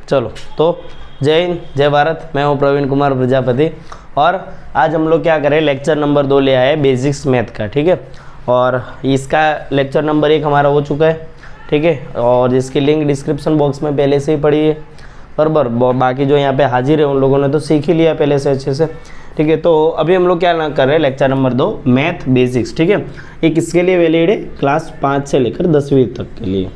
चलो तो जय हिंद जय भारत, मैं हूँ प्रवीण कुमार प्रजापति और आज हम लोग क्या करें, लेक्चर नंबर 2 ले आए बेसिक्स मैथ का। ठीक है, और इसका लेक्चर नंबर 1 हमारा हो चुका है। ठीक है, और इसकी लिंक डिस्क्रिप्शन बॉक्स में पहले से ही पड़ी है, बराबर। बाकी जो यहाँ पे हाजिर है उन लोगों ने तो सीख ही लिया पहले से अच्छे से। ठीक है, तो अभी हम लोग क्या कर रहे हैं, लेक्चर नंबर 2 मैथ बेसिक्स। ठीक है, ये किसके लिए वैलिड है, क्लास 5 से लेकर 10वीं तक के लिए।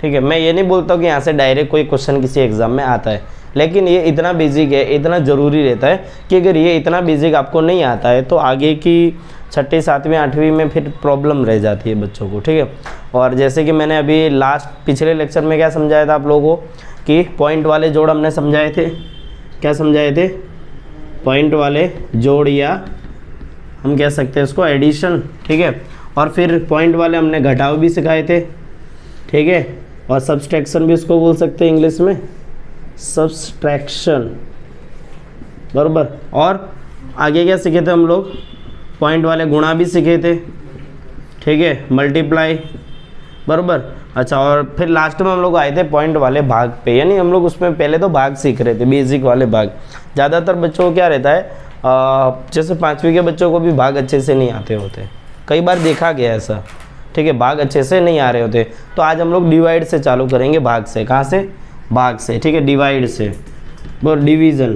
ठीक है, मैं ये नहीं बोलता हूँ कि यहाँ से डायरेक्ट कोई क्वेश्चन किसी एग्जाम में आता है, लेकिन ये इतना बेसिक है, इतना ज़रूरी रहता है कि अगर ये इतना बेसिक आपको नहीं आता है तो आगे की 6ठी 7वीं 8वीं में फिर प्रॉब्लम रह जाती है बच्चों को। ठीक है, और जैसे कि मैंने अभी पिछले लेक्चर में क्या समझाया था आप लोगों को कि पॉइंट वाले जोड़ हमने समझाए थे। क्या समझाए थे, पॉइंट वाले जोड़ या हम कह सकते हैं उसको एडिशन। ठीक है, और फिर पॉइंट वाले हमने घटाव भी सिखाए थे। ठीक है, और सब्सट्रैक्शन भी उसको बोल सकते हैं इंग्लिश में, सब्सट्रैक्शन, बराबर। और आगे क्या सीखे थे हम लोग, पॉइंट वाले गुणा भी सीखे थे। ठीक है, मल्टीप्लाई, बराबर। अच्छा, और फिर लास्ट में हम लोग आए थे पॉइंट वाले भाग पे, यानी हम लोग उसमें पहले तो भाग सीख रहे थे, बेसिक वाले भाग। ज़्यादातर बच्चों को क्या रहता है, जैसे 5वीं के बच्चों को भी भाग अच्छे से नहीं आते होते, कई बार देखा गया ऐसा। ठीक है, भाग अच्छे से नहीं आ रहे होते, तो आज हम लोग डिवाइड से चालू करेंगे, भाग से। कहाँ से, भाग से। ठीक है, डिवाइड से, बराबर, डिवीज़न,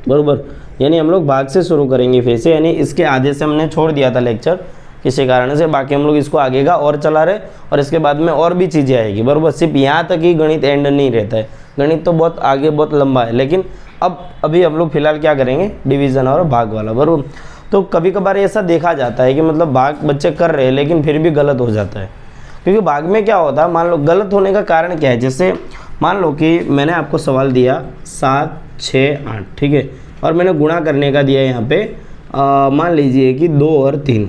बराबर, यानी हम लोग भाग से शुरू करेंगे फिर से। यानी इसके आधे से हमने छोड़ दिया था लेक्चर किसी कारण से, बाकी हम लोग इसको आगे का और चला रहे, और इसके बाद में और भी चीज़ें आएगी, बराबर। सिर्फ यहाँ तक ही गणित एंड नहीं रहता है, गणित तो बहुत आगे बहुत लंबा है, लेकिन अभी हम लोग फिलहाल क्या करेंगे, डिवीज़न और भाग वाला, बराबर। तो कभी कभार ऐसा देखा जाता है कि मतलब भाग बच्चे कर रहे हैं लेकिन फिर भी गलत हो जाता है, क्योंकि भाग में क्या होता है, मान लो गलत होने का कारण क्या है। जैसे मान लो कि मैंने आपको सवाल दिया 7, 6, 8, ठीक है, और मैंने गुणा करने का दिया यहाँ पे, मान लीजिए कि 2 और 3,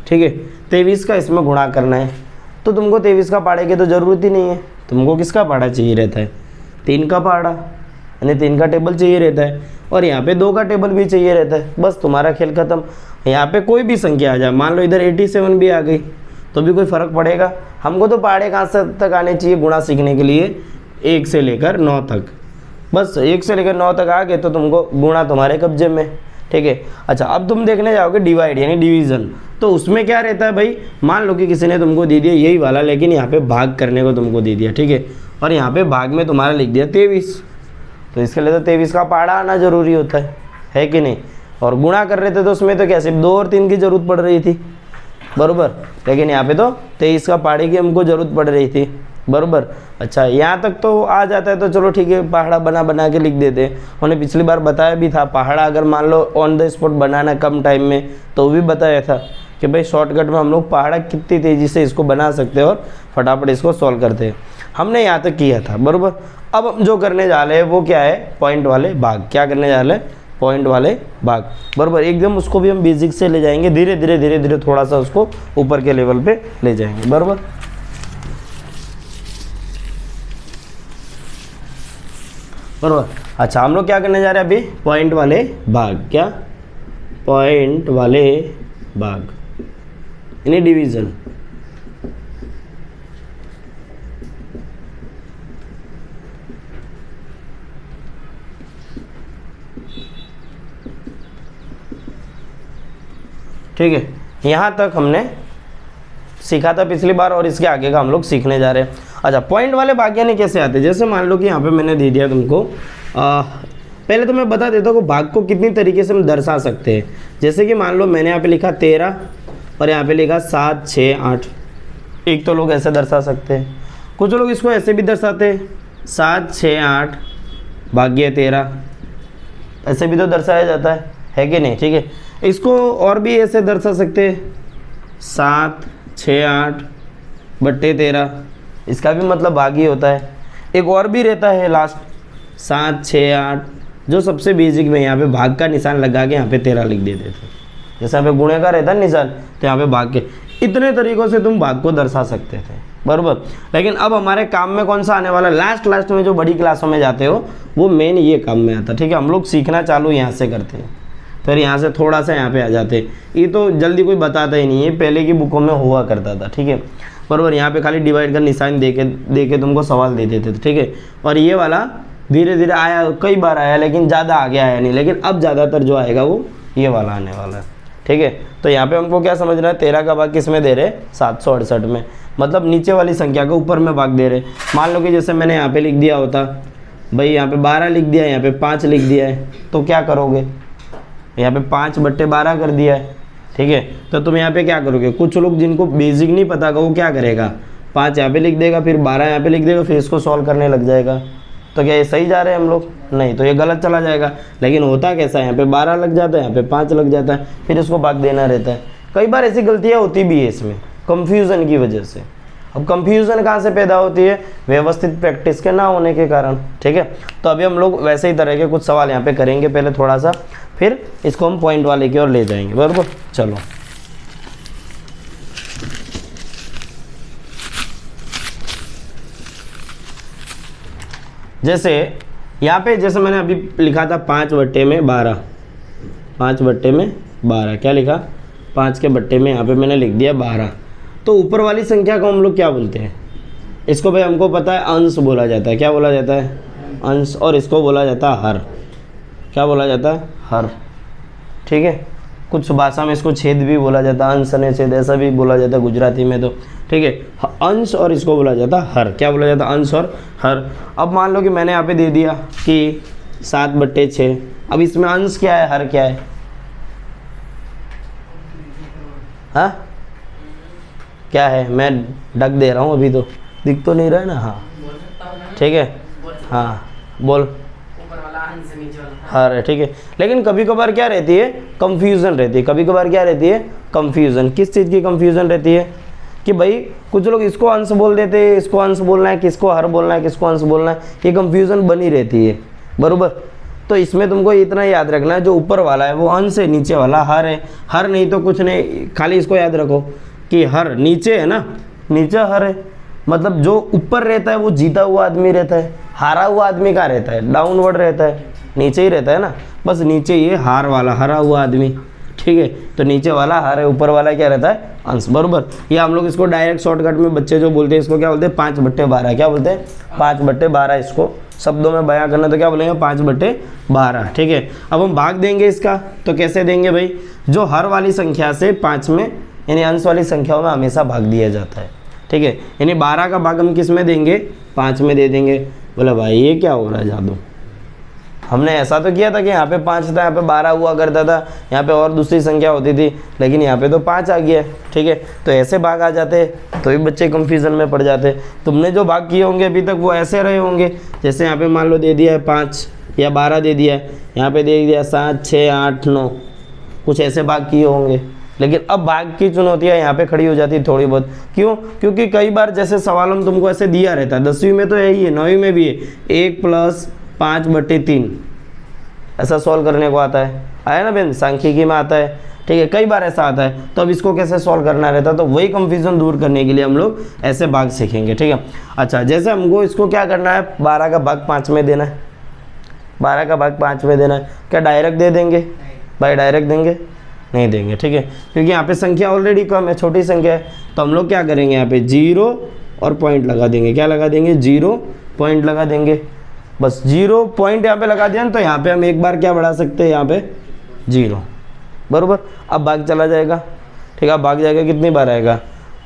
ठीक है, 23 का इसमें गुणा करना है, तो तुमको 23 का पाड़े की तो ज़रूरत ही नहीं है, तुमको किसका पाड़ा चाहिए रहता है, 3 का पाड़ा, यानी 3 का टेबल चाहिए रहता है, और यहाँ पे 2 का टेबल भी चाहिए रहता है। बस तुम्हारा खेल खत्म। यहाँ पे कोई भी संख्या आ जाए, मान लो इधर 87 भी आ गई तो भी कोई फ़र्क पड़ेगा, हमको तो पाड़े कहाँ से तक आने चाहिए गुणा सीखने के लिए, 1 से लेकर 9 तक। बस 1 से लेकर 9 तक आ गए तो तुमको गुणा तुम्हारे कब्जे में। ठीक है, अच्छा, अब तुम देखने जाओगे डिवाइड यानी डिवीज़न, तो उसमें क्या रहता है भाई, मान लो कि किसी ने तुमको दे दिया यही वाला, लेकिन यहाँ पे भाग करने को तुमको दे दिया। ठीक है, और यहाँ पे भाग में तुम्हारा लिख दिया 23, तो इसके लिए तो 23 का पाड़ा आना ज़रूरी होता है कि नहीं। और गुणा कर रहे थे तो उसमें तो क्या सिर्फ 2 और 3 की ज़रूरत पड़ रही थी, बराबर, लेकिन यहाँ पे तो 23 का पाड़े की हमको ज़रूरत पड़ रही थी, बराबर। अच्छा, यहाँ तक तो आ जाता है तो चलो ठीक है, पहाड़ा बना के लिख देते हैं। उन्हें पिछली बार बताया भी था, पहाड़ा अगर मान लो on the spot banana come time में, तो भी बताया था कि भाई शॉर्टकट में हम लोग पहाड़ा कितनी तेज़ी से इसको बना सकते हैं और फटाफट इसको सॉल्व करते हैं। हमने यहाँ तक किया था, बराबर। अब हम जो करने जा रहे हैं वो क्या है, पॉइंट वाले भाग। क्या करने जा रहे हैं, पॉइंट वाले भाग, बराबर। एकदम उसको भी हम बेसिक से ले जाएंगे, धीरे धीरे थोड़ा सा उसको ऊपर के लेवल पे ले जाएंगे, बराबर। बराबर। अच्छा, हम लोग क्या करने जा रहे हैं अभी, पॉइंट वाले भाग। क्या, पॉइंट वाले भाग यानी डिवीज़न। ठीक है, यहाँ तक हमने सीखा था पिछली बार और इसके आगे का हम लोग सीखने जा रहे हैं। अच्छा, पॉइंट वाले भाग यानी कैसे आते हैं, जैसे मान लो कि यहाँ पे मैंने दे दिया तुमको, पहले तो मैं बता देता हूँ कि भाग को कितनी तरीके से हम दर्शा सकते हैं। जैसे कि मान लो मैंने यहाँ पे लिखा 13 और यहाँ पे लिखा 7, 6, 8। एक तो लोग ऐसे दर्शा सकते हैं, कुछ लोग इसको ऐसे भी दर्शाते हैं, 7, 6, 8 भाग्य 13, ऐसे भी तो दर्शाया जाता है कि नहीं। ठीक है, इसको और भी ऐसे दर्शा सकते हैं, 7, 6, 8 बट्टे 13, इसका भी मतलब भाग ही होता है। एक और भी रहता है लास्ट, 7, 6, 8, जो सबसे बेसिक में यहाँ पे भाग का निशान लगा के यहाँ पे 13 लिख देते थे। जैसे यहाँ पे गुणे का रहता है निशान, तो यहाँ पे भाग के इतने तरीक़ों से तुम भाग को दर्शा सकते थे, बराबर। लेकिन अब हमारे काम में कौन सा आने वाला, लास्ट में जो बड़ी क्लासों में जाते हो वो मेन ये काम में आता है। ठीक है, हम लोग सीखना चालू यहाँ से करते हैं, फिर यहाँ से थोड़ा सा यहाँ पे आ जाते। ये तो जल्दी कोई बताता ही नहीं है, पहले की बुकों में हुआ करता था। ठीक है, बराबर। यहाँ पे खाली डिवाइड का निशान दे के तुमको सवाल दे देते थे, ठीक है। और ये वाला धीरे धीरे आया, कई बार आया, लेकिन ज़्यादा आगे आया नहीं, लेकिन अब ज़्यादातर जो आएगा वो ये वाला आने वाला है, ठीक है। तो यहाँ पे हमको क्या समझना है, 13 का भाग किस में दे रहे, 768 में, मतलब नीचे वाली संख्या को ऊपर में भाग दे रहे। मान लो कि जैसे मैंने यहाँ पे लिख दिया होता भाई, यहाँ पे 12 लिख दिया है, यहाँ पे 5 लिख दिया है, तो क्या करोगे, यहाँ पे 5/12 कर दिया है, ठीक है। तो तुम यहाँ पे क्या करोगे, कुछ लोग जिनको बेसिक नहीं पता का वो क्या करेगा, 5 यहाँ पे लिख देगा, फिर 12 यहाँ पे लिख देगा, फिर इसको सॉल्व करने लग जाएगा। तो क्या ये सही जा रहे हैं हम लोग, नहीं, तो ये गलत चला जाएगा। लेकिन होता कैसा है, यहाँ पे 12 लग जाता है, यहाँ पे 5 लग जाता है, फिर इसको भाग देना रहता है। कई बार ऐसी गलतियाँ होती भी है इसमें, कंफ्यूजन की वजह से। अब कंफ्यूजन कहाँ से पैदा होती है, व्यवस्थित प्रैक्टिस के ना होने के कारण, ठीक है। तो अभी हम लोग वैसे ही तरह के कुछ सवाल यहाँ पे करेंगे पहले थोड़ा सा, फिर इसको हम पॉइंट वाले की ओर ले जाएंगे, बराबर। चलो जैसे यहाँ पे जैसे मैंने अभी लिखा था 5/12, 5/12 क्या लिखा, 5 के बट्टे में यहाँ पे मैंने लिख दिया 12। तो ऊपर वाली संख्या को हम लोग क्या बोलते हैं, इसको भाई हमको पता है अंश बोला जाता है, क्या बोला जाता है, अंश। और इसको बोला जाता है हर, क्या बोला जाता है, हर, ठीक है। कुछ भाषा में इसको छेद भी बोला जाता है, अंश ने छेद ऐसा भी बोला जाता है गुजराती में, तो ठीक है, अंश। और इसको बोला जाता है हर, क्या बोला जाता है, अंश और हर। अब मान लो कि मैंने यहाँ पे दे दिया कि 7/6, अब इसमें अंश क्या है, हर क्या है, हाँ क्या है, मैं ढक दे रहा हूँ अभी, तो दिख तो नहीं रहा है ना, हाँ ठीक है, हाँ बोल, हर है, ठीक है। लेकिन कभी कभार क्या रहती है, कंफ्यूजन रहती है, कभी कभार क्या रहती है, कंफ्यूजन। किस चीज़ की कंफ्यूजन रहती है कि भाई कुछ लोग इसको अंश बोल देते हैं, इसको अंश बोलना है, किसको हर बोलना है, किसको अंश बोलना है, ये कंफ्यूजन बनी रहती है, बरोबर। तो इसमें तुमको इतना याद रखना है, जो ऊपर वाला है वो अंश है, नीचे वाला हर है। हर नहीं तो कुछ नहीं, खाली इसको याद रखो कि हर नीचे है ना, नीचे हर है, मतलब जो ऊपर रहता है वो जीता हुआ आदमी रहता है, हारा हुआ आदमी कहाँ रहता है, डाउनवर्ड रहता है, नीचे ही रहता है ना, बस नीचे ये हार वाला, हरा हुआ आदमी, ठीक है। तो नीचे वाला हार है, ऊपर वाला क्या रहता है, अंश, बरोबर। या हम लोग इसको डायरेक्ट शॉर्टकट में बच्चे जो बोलते हैं इसको क्या बोलते हैं, 5/12, क्या बोलते हैं, 5/12। इसको शब्दों में बयां करना तो क्या बोलेंगे, 5/12, ठीक है। अब हम भाग देंगे इसका, तो कैसे देंगे भाई, जो हर वाली संख्या से 5 में यानी अंश वाली संख्याओं में हमेशा भाग दिया जाता है, ठीक है। यानी 12 का भाग हम किस में देंगे, 5 में दे देंगे। बोला भाई ये क्या हो रहा है जादू, हमने ऐसा तो किया था कि यहाँ पे 5 था, यहाँ पे 12 हुआ करता था, यहाँ पे और दूसरी संख्या होती थी, लेकिन यहाँ पे तो 5 आ गया, ठीक है। तो ऐसे भाग आ जाते तो भी बच्चे कंफ्यूजन में पड़ जाते। तुमने जो भाग किए होंगे अभी तक वो ऐसे रहे होंगे, जैसे यहाँ पे मान लो दे दिया है 5 या 12 दे दिया है, यहाँ पे दे दिया 7, 6, 8, 9, कुछ ऐसे भाग किए होंगे। लेकिन अब भाग की चुनौतियाँ यहाँ पे खड़ी हो जाती है थोड़ी बहुत, क्यों, क्योंकि कई बार जैसे सवाल हम तुमको ऐसे दिया रहता है, 10वीं में तो यही है, 9वीं में भी है, 1 + 5/3 ऐसा सॉल्व करने को आता है, आया ना बहन, सांख्यिकी में आता है, ठीक है, कई बार ऐसा आता है। तो अब इसको कैसे सॉल्व करना रहता है, तो वही कंफ्यूजन दूर करने के लिए हम लोग ऐसे भाग सीखेंगे, ठीक है। अच्छा, जैसे हमको इसको क्या करना है, 12 का भाग 5 में देना है, 12 का भाग 5 में देना है, क्या डायरेक्ट दे देंगे भाई, डायरेक्ट देंगे नहीं देंगे, ठीक है, क्योंकि यहाँ पे संख्या ऑलरेडी कम है, छोटी संख्या है। तो हम लोग क्या करेंगे, यहाँ पे 0 और पॉइंट लगा देंगे, क्या लगा देंगे, 0 पॉइंट लगा देंगे, बस 0 पॉइंट यहाँ पे लगा दिया ना, तो यहाँ पे हम एक बार क्या बढ़ा सकते हैं, यहाँ पे 0, बरोबर। अब भाग चला जाएगा, ठीक है, अब भाग जाएगा, कितनी बार आएगा,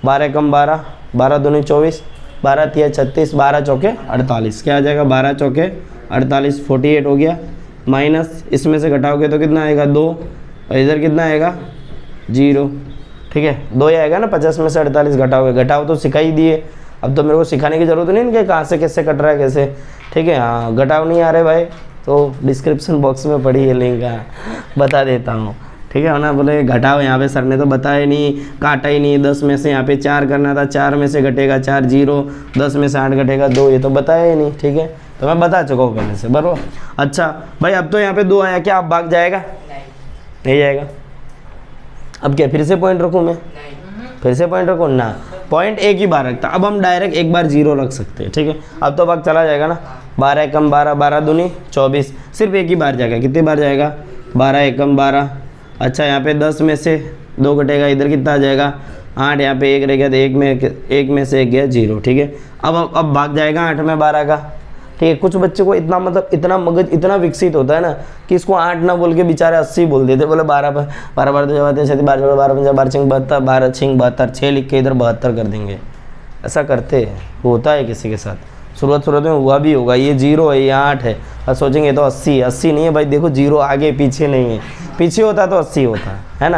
12 कम 12, 12 दूनी 24, 12 तिया 36, 12 चौके 48, क्या आ जाएगा, 12 चौके 48, 48 हो गया। माइनस इसमें से घटाओगे तो कितना आएगा, 2, और इधर कितना आएगा, 0, ठीक है, 2 ही आएगा ना, 50 में से 48 घटाओगे, घटाओ तो सिखा ही दिए, अब तो मेरे को सिखाने की ज़रूरत नहीं कि कहाँ से कैसे कट रहा है कैसे, ठीक है। हाँ, घटाव नहीं आ रहे भाई तो डिस्क्रिप्शन बॉक्स में पड़ी है लिंक, बता देता हूँ, ठीक है ना। बोले घटाओ, यहाँ पे सर ने तो बताया नहीं, काटा ही नहीं, 10 में से यहाँ पे 4 करना था, 4 में से घटेगा 4, 0, 10 में से 8 घटेगा 2, ये तो बताया ही नहीं, ठीक है, तो मैं बता चुका हूँ पहले से, बराबर। अच्छा भाई, अब तो यहाँ पे 2 आया, क्या अब भाग जाएगा, नहीं जाएगा। अब क्या फिर से पॉइंट रखूँ मैं, फिर से पॉइंट रखूँ ना, पॉइंट एक ही बार रखता, अब हम डायरेक्ट एक बार 0 रख सकते हैं, ठीक है। अब तो भाग चला जाएगा ना, 12 कम 12, 12 दूनी 24, सिर्फ एक ही बार जाएगा, कितनी बार जाएगा, 12 कम 12। अच्छा, यहाँ पे 10 में से 2 घटेगा, इधर कितना आ जाएगा, 8 यहाँ पे 1 रह गया, तो एक में से 1 गया 0, ठीक है। अब भाग जाएगा 8 में 12 का, ठीक है। कुछ बच्चे को इतना मतलब इतना मगज इतना विकसित होता है ना कि इसको 8 ना बोल के बेचारे 80 बोल देते, बोले 12 बार तो जब 12 12 12 6 72 12 6 72 6 लिख के इधर 72 कर देंगे। ऐसा करते हैं, होता है किसी के साथ। शुरुआत में हुआ भी होगा, ये 0 है ये 8 है, और सोचेंगे तो 80 नहीं है भाई, देखो 0 आगे पीछे नहीं है, पीछे होता तो 80 होता है ना,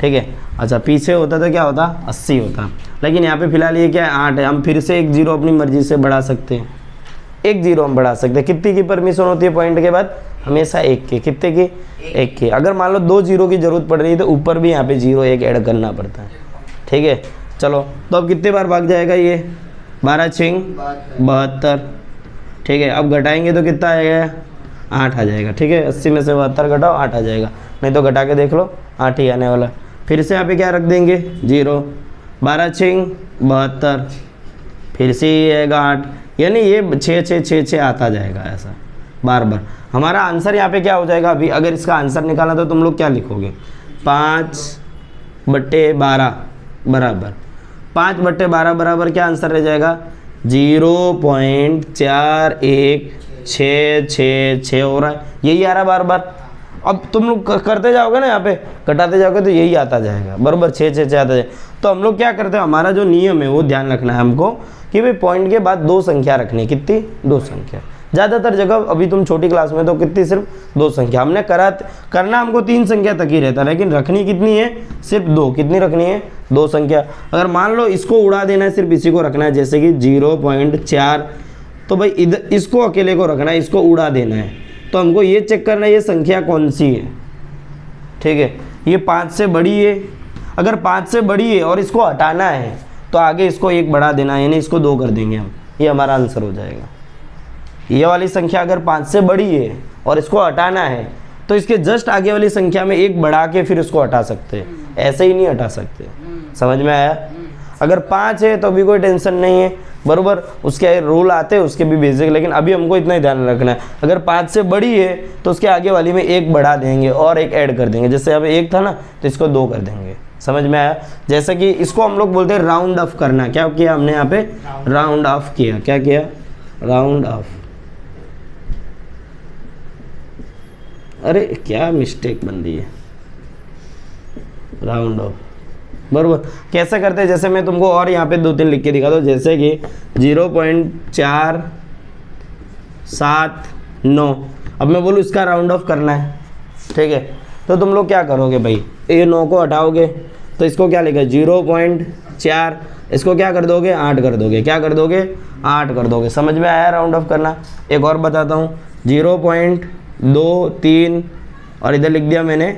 ठीक है। अच्छा पीछे होता तो क्या होता, 80 होता, लेकिन यहाँ पे फिलहाल ये क्या है 8 है। हम फिर से एक 0 अपनी मर्जी से बढ़ा सकते हैं, एक 0 हम बढ़ा सकते हैं। कितनी की परमिशन होती है पॉइंट के बाद, हमेशा 1 की, कितने की 1 की। अगर मान लो 2 0 की जरूरत पड़ रही है तो ऊपर भी यहाँ पे 0 1 ऐड करना पड़ता है, ठीक है। चलो तो अब कितने बार भाग जाएगा ये, 12 6 72, ठीक है। अब घटाएंगे तो कितना आएगा, 8 आ जाएगा, ठीक है। 80 में से 72 घटाओ 8 आ जाएगा, नहीं तो घटा के देख लो 8 ही आने वाला। फिर से यहाँ पे क्या रख देंगे 0, 12 6 72, फिर से ये आएगा 8, यानी ये 6 6 6 6 आता जाएगा ऐसा बार बार। हमारा आंसर यहाँ पे क्या हो जाएगा, अभी अगर इसका आंसर निकालना तो तुम लोग क्या लिखोगे, 5/12 बराबर 5/12 बराबर क्या आंसर रह जाएगा, 0.416666 हो रहा है, यही आ रहा है बार बार। अब तुम लोग करते जाओगे ना, यहाँ पे घटाते जाओगे तो यही आता जाएगा बराबर, 6 6 6 आता जाएगा। तो हम लोग क्या करते हैं, हमारा जो नियम है वो ध्यान रखना है हमको कि भाई पॉइंट के बाद 2 संख्या रखनी, कितनी 2 संख्या। ज़्यादातर जगह अभी तुम छोटी क्लास में तो कितनी, सिर्फ 2 संख्या। हमने करना हमको 3 संख्या तक ही रहता, लेकिन रखनी कितनी है, सिर्फ 2। कितनी रखनी है, 2 संख्या। अगर मान लो इसको उड़ा देना है, सिर्फ इसी को रखना है, जैसे कि 0.4, तो भाई इधर इसको अकेले को रखना है, इसको उड़ा देना है, तो हमको ये चेक करना है ये संख्या कौन सी है, ठीक है। ये 5 से बड़ी है, अगर 5 से बड़ी है और इसको हटाना है तो आगे इसको 1 बढ़ा देना है, यानी इसको 2 कर देंगे हम, ये हमारा आंसर हो जाएगा। ये वाली संख्या अगर 5 से बड़ी है और इसको हटाना है तो इसके जस्ट आगे वाली संख्या में 1 बढ़ा के फिर इसको हटा सकते हैं, ऐसे ही नहीं हटा सकते। समझ में आया। अगर 5 है तो अभी कोई टेंशन नहीं है, बरोबर, उसके रूल आते हैं उसके भी बेसिक, लेकिन अभी हमको इतना ही ध्यान रखना है। अगर 5 से बड़ी है तो उसके आगे वाली में 1 बढ़ा देंगे और 1 ऐड कर देंगे, जैसे अब 1 था ना तो इसको 2 कर देंगे। समझ में आया। जैसे कि इसको हम लोग बोलते हैं राउंड ऑफ करना। क्या किया हमने यहाँ पे, राउंड ऑफ किया। क्या किया, राउंड ऑफ। अरे क्या मिस्टेक बन रही है, राउंड ऑफ, बरोबर। कैसे करते हैं, जैसे मैं तुमको और यहाँ पे 2-3 लिख के दिखा दो, जैसे कि 0.479। अब मैं बोलूँ इसका राउंड ऑफ करना है, ठीक है, तो तुम लोग क्या करोगे भाई, ये 9 को हटाओगे तो इसको क्या लिखा है 0.4, इसको क्या कर दोगे 8 कर दोगे, क्या कर दोगे 8 कर दोगे। समझ में आया राउंड ऑफ करना। एक और बताता हूँ, 0.23 और इधर लिख दिया मैंने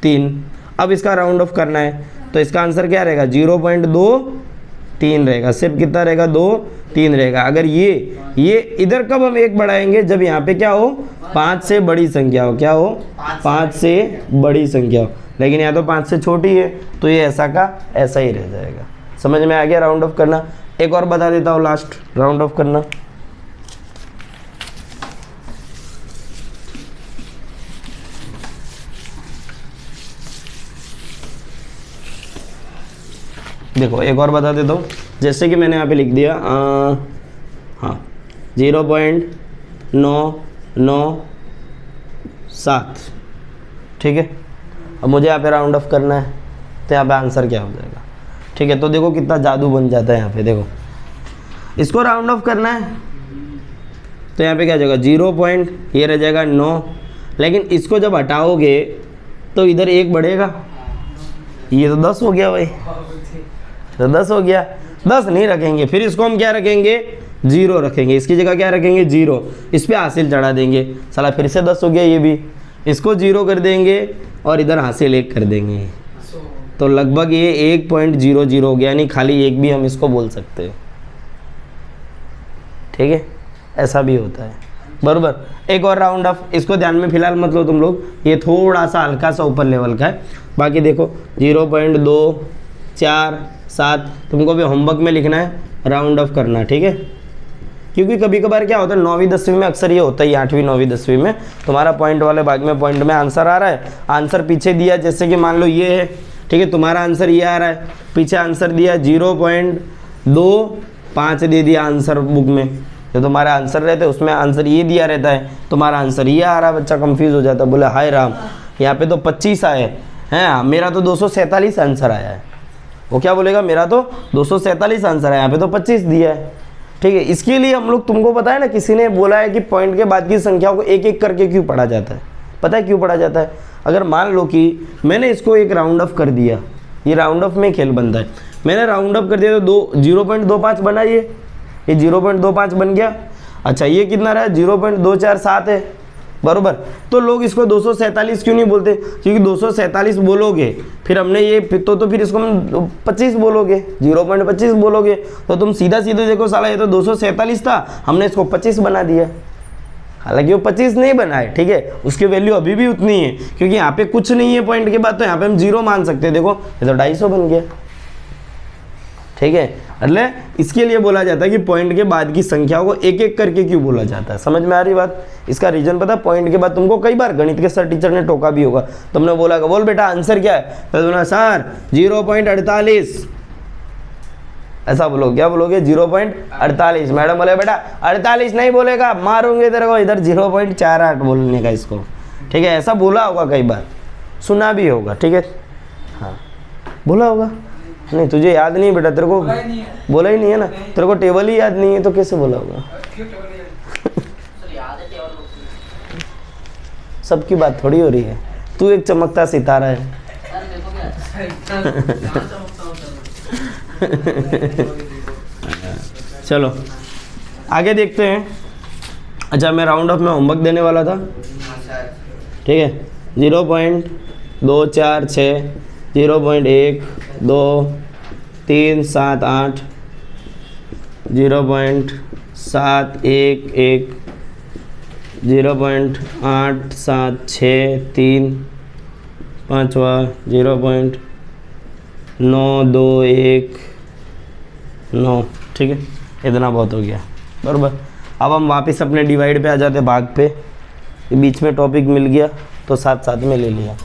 3। अब इसका राउंड ऑफ करना है तो इसका आंसर क्या रहेगा 0.23 रहेगा। सिर्फ कितना रहेगा 2-3 रहेगा। अगर ये इधर कब हम 1 बढ़ाएंगे, जब यहाँ पे क्या हो 5 से बड़ी संख्या हो। क्या हो 5 से बड़ी संख्या हो, लेकिन यहाँ तो 5 से छोटी है तो ये ऐसा का ऐसा ही रह जाएगा। समझ में आ गया राउंड ऑफ करना। एक और बता देता हूँ लास्ट, राउंड ऑफ करना। देखो एक और बता देता हूँ, जैसे कि मैंने यहाँ पे लिख दिया हाँ 0.997, ठीक है। अब मुझे यहाँ पे राउंड ऑफ करना है तो यहाँ पे आंसर क्या हो जाएगा, ठीक है। तो देखो कितना जादू बन जाता है यहाँ पे। देखो इसको राउंड ऑफ करना है तो यहाँ पे क्या जाएगा 0. ये रह जाएगा 9, लेकिन इसको जब हटाओगे तो इधर 1 बढ़ेगा, ये तो 10 हो गया भाई, तो 10 हो गया। 10 नहीं रखेंगे, फिर इसको हम क्या रखेंगे 0 रखेंगे, इसकी जगह क्या रखेंगे 0, इस पर हासिल चढ़ा देंगे। साला फिर से 10 हो गया, ये भी इसको 0 कर देंगे और इधर हासिल 1 कर देंगे, तो लगभग ये 1.00 हो गया, यानी खाली 1 भी हम इसको बोल सकते हैं, ठीक है। ऐसा भी होता है, बरोबर। एक और राउंड ऑफ, इसको ध्यान में फिलहाल मत लो तुम लोग, ये थोड़ा सा हल्का सा ऊपर लेवल का है। बाकी देखो 0.247 तुमको भी होमवर्क में लिखना है, राउंड ऑफ करना, ठीक है। क्योंकि कभी कभार क्या होता है 9वीं 10वीं में अक्सर ये होता है, 8वीं 9वीं 10वीं में तुम्हारा पॉइंट वाले भाग में पॉइंट में आंसर आ रहा है, आंसर पीछे दिया, जैसे कि मान लो ये है ठीक है, तुम्हारा आंसर ये आ रहा है, पीछे आंसर दिया 0.25 दे दिया आंसर बुक में, जो तुम्हारा आंसर रहता है उसमें आंसर ये दिया रहता है, तुम्हारा आंसर ये आ रहा है, बच्चा कंफ्यूज हो जाता है, बोले हाय राम यहाँ पे तो 25 आए हैं, मेरा तो 247 आंसर आया है। वो क्या बोलेगा, मेरा तो 247 आंसर है, यहाँ पे तो 25 दिया है। ठीक है, इसके लिए हम लोग, तुमको पता है ना, किसी ने बोला है कि पॉइंट के बाद की संख्याओं को एक एक करके क्यों पढ़ा जाता है। पता है क्यों पढ़ा जाता है? अगर मान लो कि मैंने इसको एक राउंड ऑफ कर दिया, ये राउंड ऑफ में खेल बनता है, मैंने राउंड ऑफ कर दिया तो 0.25 बना, ये 0.25 बन गया। अच्छा ये कितना रहा, 0.247 है, बरोबर। तो लोग इसको 247 क्यों नहीं बोलते? क्योंकि 247 बोलोगे फिर हमने ये तो फिर इसको हम 25 बोलोगे, 0.25 बोलोगे, तो तुम सीधा सीधे देखो साला ये तो 247 था, हमने इसको 25 बना दिया। हालांकि वो 25 नहीं बना है, ठीक है, उसकी वैल्यू अभी भी उतनी है, क्योंकि यहाँ पे कुछ नहीं है पॉइंट के बाद, तो यहाँ पे हम 0 मान सकते हैं। देखो ये तो 250 बन गया। ठीक है, मतलब इसके लिए बोला जाता है कि पॉइंट के बाद की संख्याओं को एक एक करके क्यों बोला जाता है। समझ में आ रही बात? इसका रीजन पता है, पॉइंट के बाद तुमको कई बार गणित के सर टीचर ने टोका भी होगा, तुमने बोला बोल बेटा आंसर क्या है, तो तुमने सर 0.48, ऐसा बोलो, क्या बोलोगे 0.48। मैडम बोले बेटा 48 नहीं बोलेगा, मारूंगे तेरे को, इधर 0.48 बोलने का इसको। ठीक है, ऐसा बोला होगा कई बार, सुना भी होगा। ठीक है, हाँ बोला होगा, नहीं तुझे याद नहीं बेटा, तेरे को बोला ही नहीं है ना, तेरे को टेबल ही याद नहीं है तो कैसे बोला होगा? सबकी बात थोड़ी हो रही है, तू एक चमकता सितारा है। चलो आगे देखते हैं। अच्छा मैं राउंड ऑफ में होमवर्क देने वाला था, ठीक है, 0.246, 0.1, 2, 3, 7, 8, 0.711, 0.876, 3, 5वां 0.921, ठीक है, इतना बहुत हो गया, बराबर। अब हम वापस अपने डिवाइड पे आ जाते, भाग पे, बीच में टॉपिक मिल गया तो साथ साथ में ले लिया।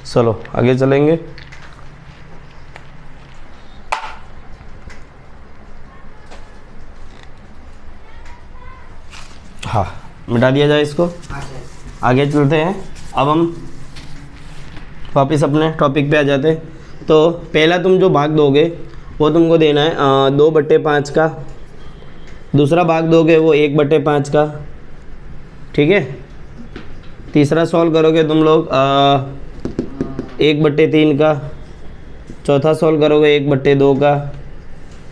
चलो आगे चलेंगे। हाँ मिटा दिया जाए इसको, आगे चलते हैं। अब हम वापस अपने टॉपिक पे आ जाते। तो पहला तुम जो भाग दोगे वो तुमको देना है 2/5 का, दूसरा भाग दोगे वो 1/5 का, ठीक है। तीसरा सॉल्व करोगे तुम लोग 1/3 का, चौथा सॉल्व करोगे 1/2 का,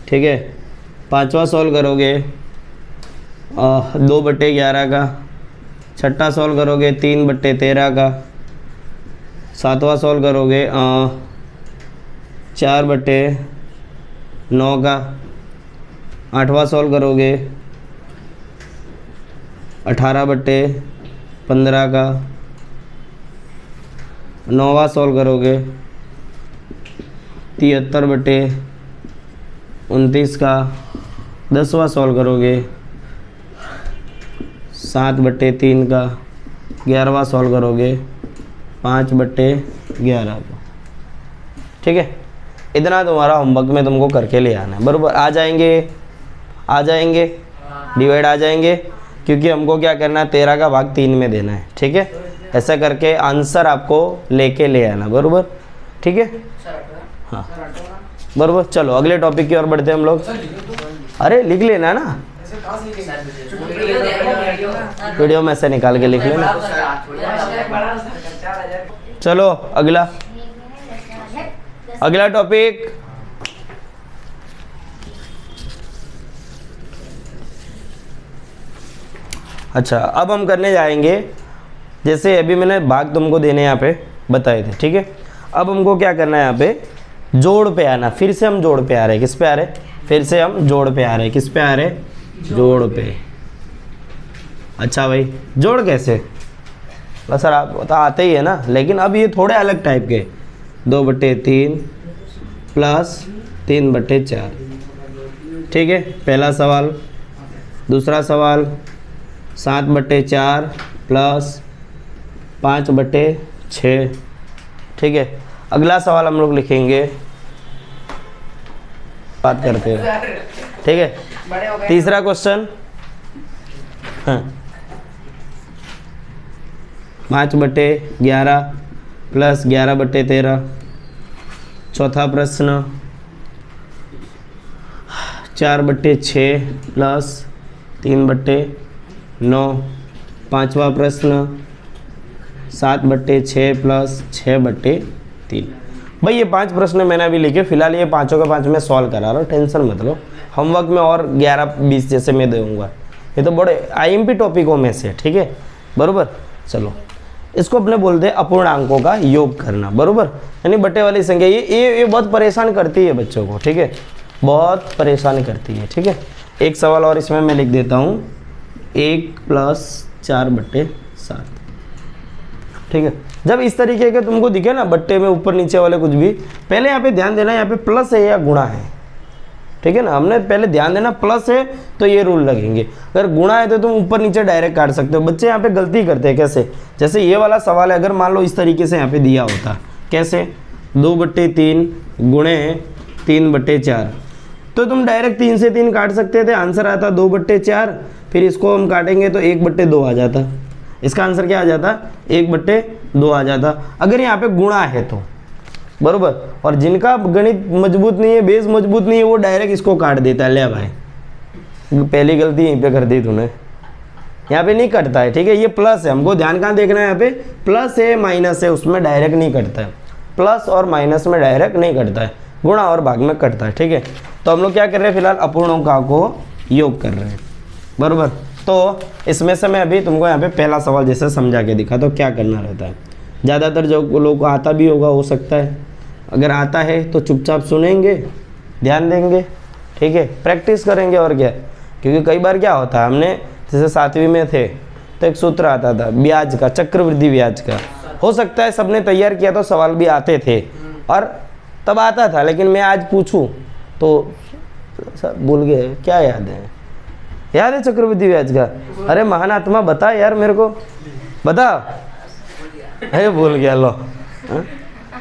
ठीक है। पांचवा सॉल्व करोगे 2/11 का, छठा सॉल्व करोगे 3/13 का, सातवां सॉल्व करोगे 4/9 का, आठवां सॉल्व करोगे 18/15 का, नौवां सॉल्व करोगे 73/29 का, 10वां सॉल्व करोगे 7/3 का, 11वां सॉल्व करोगे 5/11 का, ठीक है। इतना तुम्हारा होमवर्क में तुमको करके ले आना है, बराबर। आ जाएंगे डिवाइड आ जाएंगे, क्योंकि हमको क्या करना है 13 का भाग 3 में देना है, ठीक है। ऐसा करके आंसर आपको लेके ले आना, बराबर, ठीक है। हाँ बराबर। चलो अगले टॉपिक की ओर बढ़ते हैं हम लोग। अरे लिख लेना ना, वीडियो में से निकाल के लिख लेना। चलो अगला टॉपिक, अच्छा अब हम करने जाएंगे, जैसे अभी मैंने भाग तुमको देने यहाँ पे बताए थे, ठीक है। अब हमको क्या करना है, यहाँ पे जोड़ पे आना। फिर से हम जोड़ पे आ रहे हैं, किस पे आ रहे? फिर से हम जोड़ पे आ रहे हैं, किस पे आ रहे? जोड़ पे। अच्छा भाई जोड़ कैसे? बस सर आप तो आते ही है ना, लेकिन अब ये थोड़े अलग टाइप के, 2/3 प्लस 3/4। ठीक है, पहला सवाल। दूसरा सवाल 7/4 प्लस 5/6। ठीक है, अगला सवाल हम लोग लिखेंगे, बात करते हैं। ठीक है, तीसरा क्वेश्चन, हाँ, 5/11 प्लस 11/13। चौथा प्रश्न 4/6 प्लस 3/9। पांचवा प्रश्न 7/6 प्लस 6/3। भाई ये 5 प्रश्न मैंने अभी लिखे, फिलहाल ये पाँचों के 5 मैं सॉल्व करा रहा हूँ, टेंशन मत लो। होमवर्क में और 11-20 जैसे मैं दूंगा, ये तो बड़े आईएमपी टॉपिकों में से। ठीक है, बरोबर। चलो, इसको अपने बोलते हैं अपूर्णांकों का योग करना, बरोबर, यानी बटे वाली संख्या। ये बहुत परेशान करती है बच्चों को। ठीक है, बहुत परेशान करती है। ठीक है, एक सवाल और इसमें मैं लिख देता हूँ, 1 + 4/7। ठीक है, जब इस तरीके के तुमको दिखे ना बट्टे में ऊपर नीचे वाले कुछ भी, पहले यहाँ पे ध्यान देना यहाँ पे प्लस है या गुणा है। ठीक है ना, हमने पहले ध्यान देना प्लस है तो ये रूल लगेंगे, अगर गुणा है तो तुम ऊपर नीचे डायरेक्ट काट सकते हो। बच्चे यहाँ पे गलती करते हैं, कैसे, जैसे ये वाला सवाल है, अगर मान लो इस तरीके से यहाँ पे दिया होता, कैसे, 2/3 गुणे 3/4, तो तुम डायरेक्ट 3 से 3 काट सकते थे, आंसर आता 2/4। फिर इसको हम काटेंगे तो 1/2 आ जाता, इसका आंसर क्या आ जाता, 1/2 आ जाता, अगर यहाँ पे गुणा है तो, बरोबर। और जिनका गणित मजबूत नहीं है, बेस मजबूत नहीं है, वो डायरेक्ट इसको काट देता है। ले भाई, पहली गलती यहीं पे कर दी तूने, यहाँ पे नहीं कटता है। ठीक है, ये प्लस है, हमको ध्यान कहाँ देखना है, यहाँ पे प्लस है माइनस है, उसमें डायरेक्ट नहीं कटता है। प्लस और माइनस में डायरेक्ट नहीं कटता है, गुणा और भाग में कटता है। ठीक है, तो हम लोग क्या कर रहे हैं, फिलहाल अपूर्णांकों को योग कर रहे हैं, बरोबर। तो इसमें से मैं अभी तुमको यहाँ पे पहला सवाल जैसे समझा के दिखा, तो क्या करना रहता है। ज़्यादातर जो लोगों को आता भी होगा, हो सकता है, अगर आता है तो चुपचाप सुनेंगे, ध्यान देंगे। ठीक है, प्रैक्टिस करेंगे और क्या, क्योंकि कई बार क्या होता है, हमने जैसे 7वीं में थे तो एक सूत्र आता था ब्याज का, चक्रवृद्धि ब्याज का। हो सकता है सबने तैयार किया तो सवाल भी आते थे और तब आता था, लेकिन मैं आज पूछूं तो सब भूल गए। क्या याद है, याद है चक्रवृद्धि ब्याज का? अरे महान आत्मा बता यार, मेरे को बता। अरे भूल गया, लो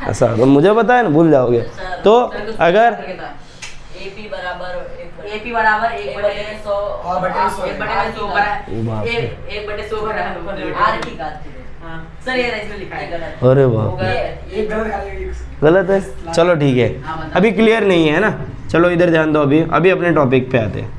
ऐसा तो मुझे पता है ना, भूल जाओगे। तो अगर AP बराबर 1/100 और 1/100 R की सर, ये इसमें लिखा है गलत। अरे वाह, ये गलत है। चलो ठीक है, अभी क्लियर नहीं है ना, चलो इधर ध्यान दो। अभी अपने टॉपिक पे आते हैं,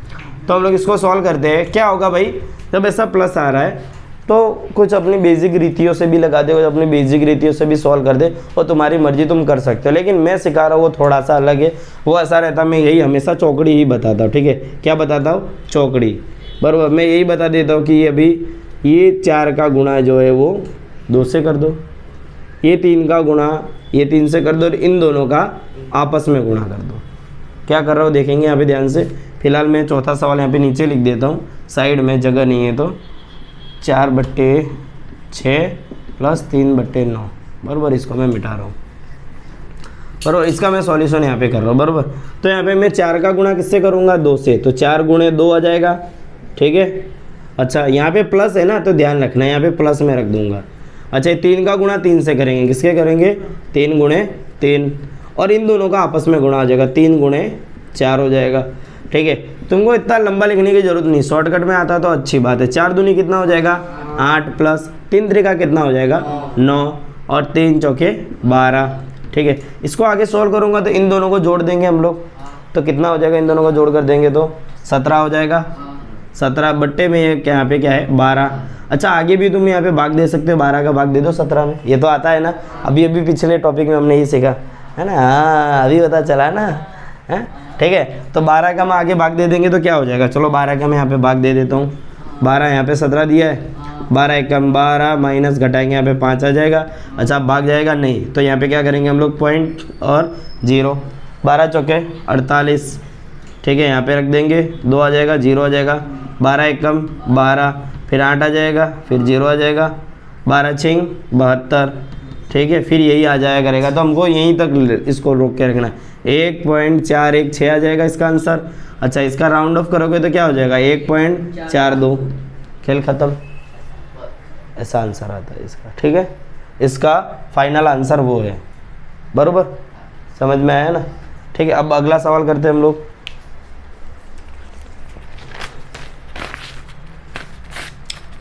तो हम लोग इसको सॉल्व करते हैं। क्या होगा भाई, जब ऐसा प्लस आ रहा है तो कुछ अपनी बेसिक रीतियों से भी लगा दे, कुछ अपनी बेसिक रीतियों से भी सॉल्व कर दे, और तुम्हारी मर्जी, तुम कर सकते हो। लेकिन मैं सिखा रहा हूँ वो थोड़ा सा अलग है, वो ऐसा रहता, मैं यही हमेशा चौकड़ी ही बताता हूँ। ठीक है, क्या बताता हूँ, चौकड़ी, बराबर। मैं यही बता देता हूँ कि अभी ये 4 का गुणा जो है वो 2 से कर दो, ये 3 का गुणा ये 3 से कर दो, और इन दोनों का आपस में गुणा कर दो। क्या कर रहा हूँ देखेंगे यहाँ पे ध्यान से। फिलहाल मैं चौथा सवाल यहाँ पे नीचे लिख देता हूँ, साइड में जगह नहीं है, तो 4/6 प्लस 3/9, बराबर। इसको मैं मिटा रहा हूँ, बराबर। इसका मैं सॉल्यूशन यहाँ पे कर रहा हूँ, बराबर। तो यहाँ पे मैं 4 का गुणा किससे करूँगा, 2 से, तो 4 × 2 आ जाएगा। ठीक है, अच्छा यहाँ पे प्लस है ना, तो ध्यान रखना यहाँ पे प्लस में रख दूंगा। अच्छा, 3 का गुणा 3 से करेंगे, किसके करेंगे, 3 × 3, और इन दोनों का आपस में गुणा हो जाएगा, 3 × 4 हो जाएगा। ठीक है, तुमको इतना लंबा लिखने की जरूरत नहीं, शॉर्टकट में आता तो अच्छी बात है। 4 दूनी कितना हो जाएगा, 8 प्लस 3 त्रिका कितना हो जाएगा, 9, और 3 चौके 12। ठीक है, इसको आगे सोल्व करूँगा तो इन दोनों को जोड़ देंगे हम लोग, तो कितना हो जाएगा, इन दोनों को जोड़ कर देंगे तो 17 हो जाएगा। 17 बट्टे में यहाँ पे क्या है, 12। अच्छा, आगे भी तुम यहाँ पे भाग दे सकते हो, 12 का भाग दे दो 17 में, ये तो आता है ना, अभी पिछले टॉपिक में हमने ये सीखा है ना। हाँ, अभी पता चला ना, है। ठीक है, तो 12 का हम आगे भाग दे देंगे तो क्या हो जाएगा, चलो 12 का मैं यहाँ पे भाग दे देता हूँ। 12 यहाँ पे 17 दिया है, 12 एकम 12 माइनस घटाएंगे यहाँ पे 5 आ जाएगा। अच्छा, भाग जाएगा नहीं, तो यहाँ पे क्या करेंगे हम लोग, पॉइंट और 0, 12 चौके 48। ठीक है, यहाँ पे रख देंगे, 2 आ जाएगा, 0 आ जाएगा, 12 एकम 12, फिर 8 आ जाएगा, फिर 0 आ जाएगा, 12 छिंग 72, ठीक है। फिर यही आ जाया करेगा, तो हमको यहीं तक इसको रोक के रखना है। 1.416 आ जाएगा इसका आंसर। अच्छा, इसका राउंड ऑफ करोगे तो क्या हो जाएगा 1.42, खेल ख़त्म। ऐसा आंसर आता है इसका, ठीक है। इसका फाइनल आंसर वो है, बरोबर, समझ में आया ना, ठीक है। अब अगला सवाल करते हैं हम लोग।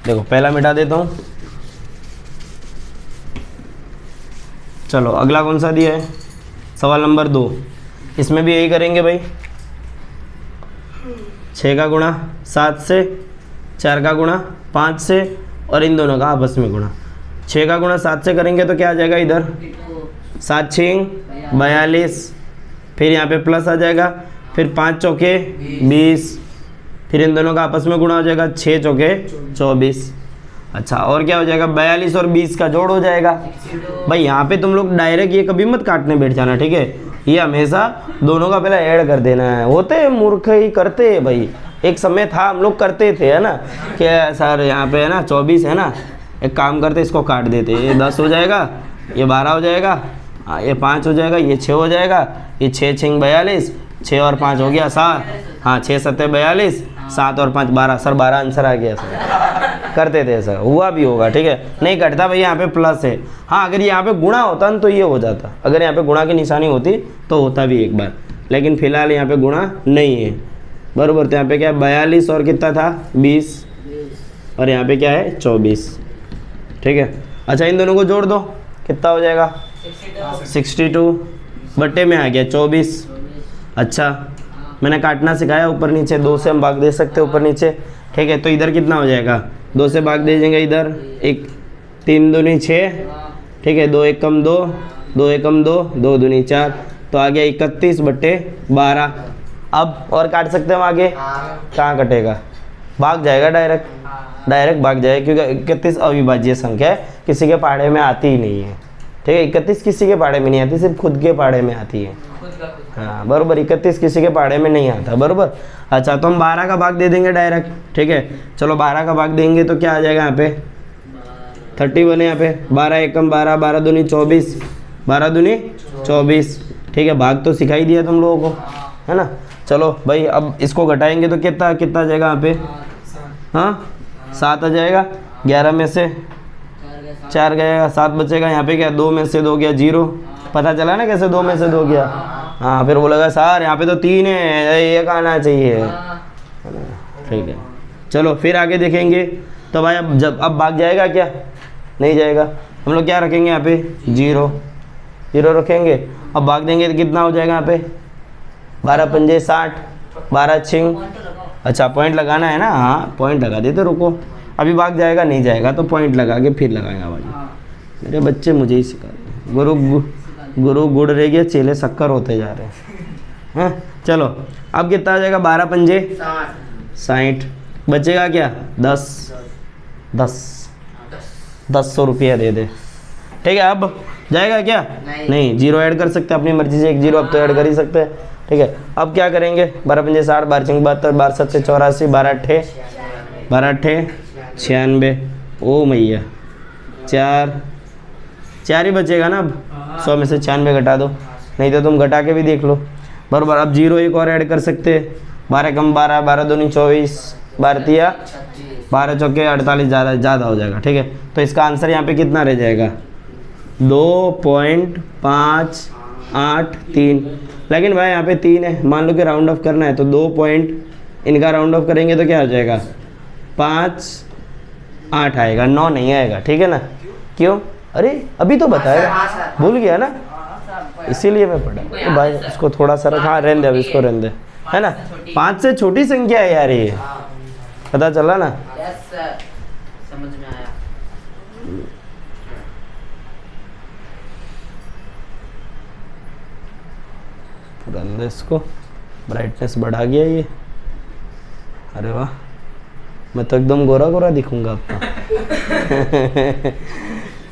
देखो पहला मिटा देता हूँ, चलो अगला कौन सा दिया है, सवाल नंबर 2। इसमें भी यही करेंगे भाई, 6 का गुणा 7 से, 4 का गुणा 5 से, और इन दोनों का आपस में गुणा। 6 का गुणा 7 से करेंगे तो क्या आ जाएगा इधर 7 छिंग 42, फिर यहाँ पे प्लस आ जाएगा, फिर 5 चौके 20, फिर इन दोनों का आपस में गुणा हो जाएगा 6 चौके 24। अच्छा, और क्या हो जाएगा 42 और 20 का जोड़ हो जाएगा। भाई यहाँ पे तुम लोग डायरेक्ट ये कभी मत काटने बैठ जाना, ठीक है। ये हमेशा दोनों का पहले ऐड कर देना है। होते मूर्ख ही करते हैं भाई, एक समय था हम लोग करते थे, है ना, कि सर यहाँ पे है ना 24 है ना, एक काम करते इसको काट देते, ये 10 हो जाएगा, ये 12 हो जाएगा, ये 5 हो जाएगा, ये 6 हो जाएगा, ये 6 छिंग 42, 6 और 5 हो गया 7, हाँ 6 7 42, 7 और 5 12, सर 12 आंसर आ गया सर। करते थे ऐसा, हुआ भी होगा, ठीक है। नहीं कटता भाई, यहाँ पे प्लस है। हाँ अगर यहाँ पे गुणा होता ना तो ये हो जाता, अगर यहाँ पे गुणा की निशानी होती तो होता भी एक बार, लेकिन फिलहाल यहाँ पे गुणा नहीं है, बरोबर। तो यहाँ पे क्या है 42 और कितना था 20, और यहाँ पे क्या है 24, ठीक है। अच्छा, इन दोनों को जोड़ दो, कितना हो जाएगा 62 बट्टे में आ गया 24। अच्छा, मैंने काटना सिखाया, ऊपर नीचे 2 से हम भाग दे सकते हैं, ऊपर नीचे, ठीक है। तो इधर कितना हो जाएगा 2 से भाग दे देंगे, इधर 1 3 दूनी 6, ठीक है, 2 एकम 2, 2 एकम 2, 2 दूनी 4, तो आ गया 31 बट्टे 12। अब और काट सकते हैं हम आगे, कहाँ कटेगा, भाग जाएगा, डायरेक्ट भाग जाएगा, क्योंकि 31 अविभाज्य संख्या है, किसी के पाड़े में आती ही नहीं है, ठीक है। 31 किसी के पाड़े में नहीं आती, सिर्फ खुद के पाड़े में आती है, हाँ बरोबर। 31 किसी के पाड़े में नहीं आता, बरोबर। अच्छा, तो हम 12 का भाग दे देंगे डायरेक्ट, ठीक है। चलो 12 का भाग देंगे तो क्या आ जाएगा यहाँ पे 30 बने, यहाँ पे 12 एकम 12, 12 दूनी 24, 12 दूनी 24, ठीक है। भाग तो सिखाई दिया तुम लोगों को, है ना। चलो भाई, अब इसको घटाएंगे तो कितना आ जाएगा यहाँ पे, हाँ 7 आ जाएगा, 11 में से 4 गएगा, 7 बचेगा। यहाँ पे क्या 2 में से 2 गया 0, पता चला ना कैसे 2 में से 2 गया। हाँ, फिर बोलेगा सर यहाँ पे तो 3 है, एक आना चाहिए, ठीक है। चलो फिर आगे देखेंगे, तो भाई अब भाग जाएगा क्या, नहीं जाएगा। हम लोग क्या रखेंगे यहाँ पे 0 रखेंगे। अब भाग देंगे तो कितना हो जाएगा यहाँ पे 12 पंजे 60, 12 छिंग, अच्छा पॉइंट लगाना है ना, हाँ पॉइंट लगा देते, रुको अभी भाग जाएगा, नहीं जाएगा तो पॉइंट लगा के फिर लगाएगा भाई। मेरे बच्चे मुझे ही सिखा रहे, गुरु गुड़ रह गया, चेले शक्कर होते जा रहे हैं। चलो अब कितना आ जाएगा 12 पंजे 60, बचेगा क्या 10 रुपया दे दे, ठीक है। अब जाएगा क्या, नहीं 0 ऐड कर सकते अपनी मर्जी से, 1 0 अब तो ऐड कर ही सकते हैं, ठीक है। अब क्या करेंगे 12 पंजे 60, 12 छिंग 72, 12 सत्ते 84, 12 अट्ठे 96, ओ मैया 4 ही बचेगा ना। अब 100 में से 96 घटा दो, नहीं तो तुम घटा के भी देख लो, बराबर। अब 0 एक और ऐड कर सकते हैं, 12 कम 12, 12 दूनी 24, 12 तिया 12 चौके 48, ज़्यादा हो जाएगा, ठीक है। तो इसका आंसर यहाँ पे कितना रह जाएगा 2.583। लेकिन भाई यहाँ पे 3 है, मान लो कि राउंड ऑफ करना है तो 2 पॉइंट इनका राउंड ऑफ करेंगे तो क्या हो जाएगा 5 8 आएगा, 9 नहीं आएगा, ठीक है ना। क्यों, अरे अभी तो बताया, भूल गया ना, इसीलिए मैं पढ़ा। तो भाई इसको थोड़ा सा रखा, रहने दे, अब इसको रहने दे, है ना। 5 से छोटी संख्या है यार ये, पता चला ना। समझ में आया। रहने दे इसको, ब्राइटनेस बढ़ा गया ये, अरे वाह, मैं तो एकदम गोरा गोरा दिखूंगा आपको।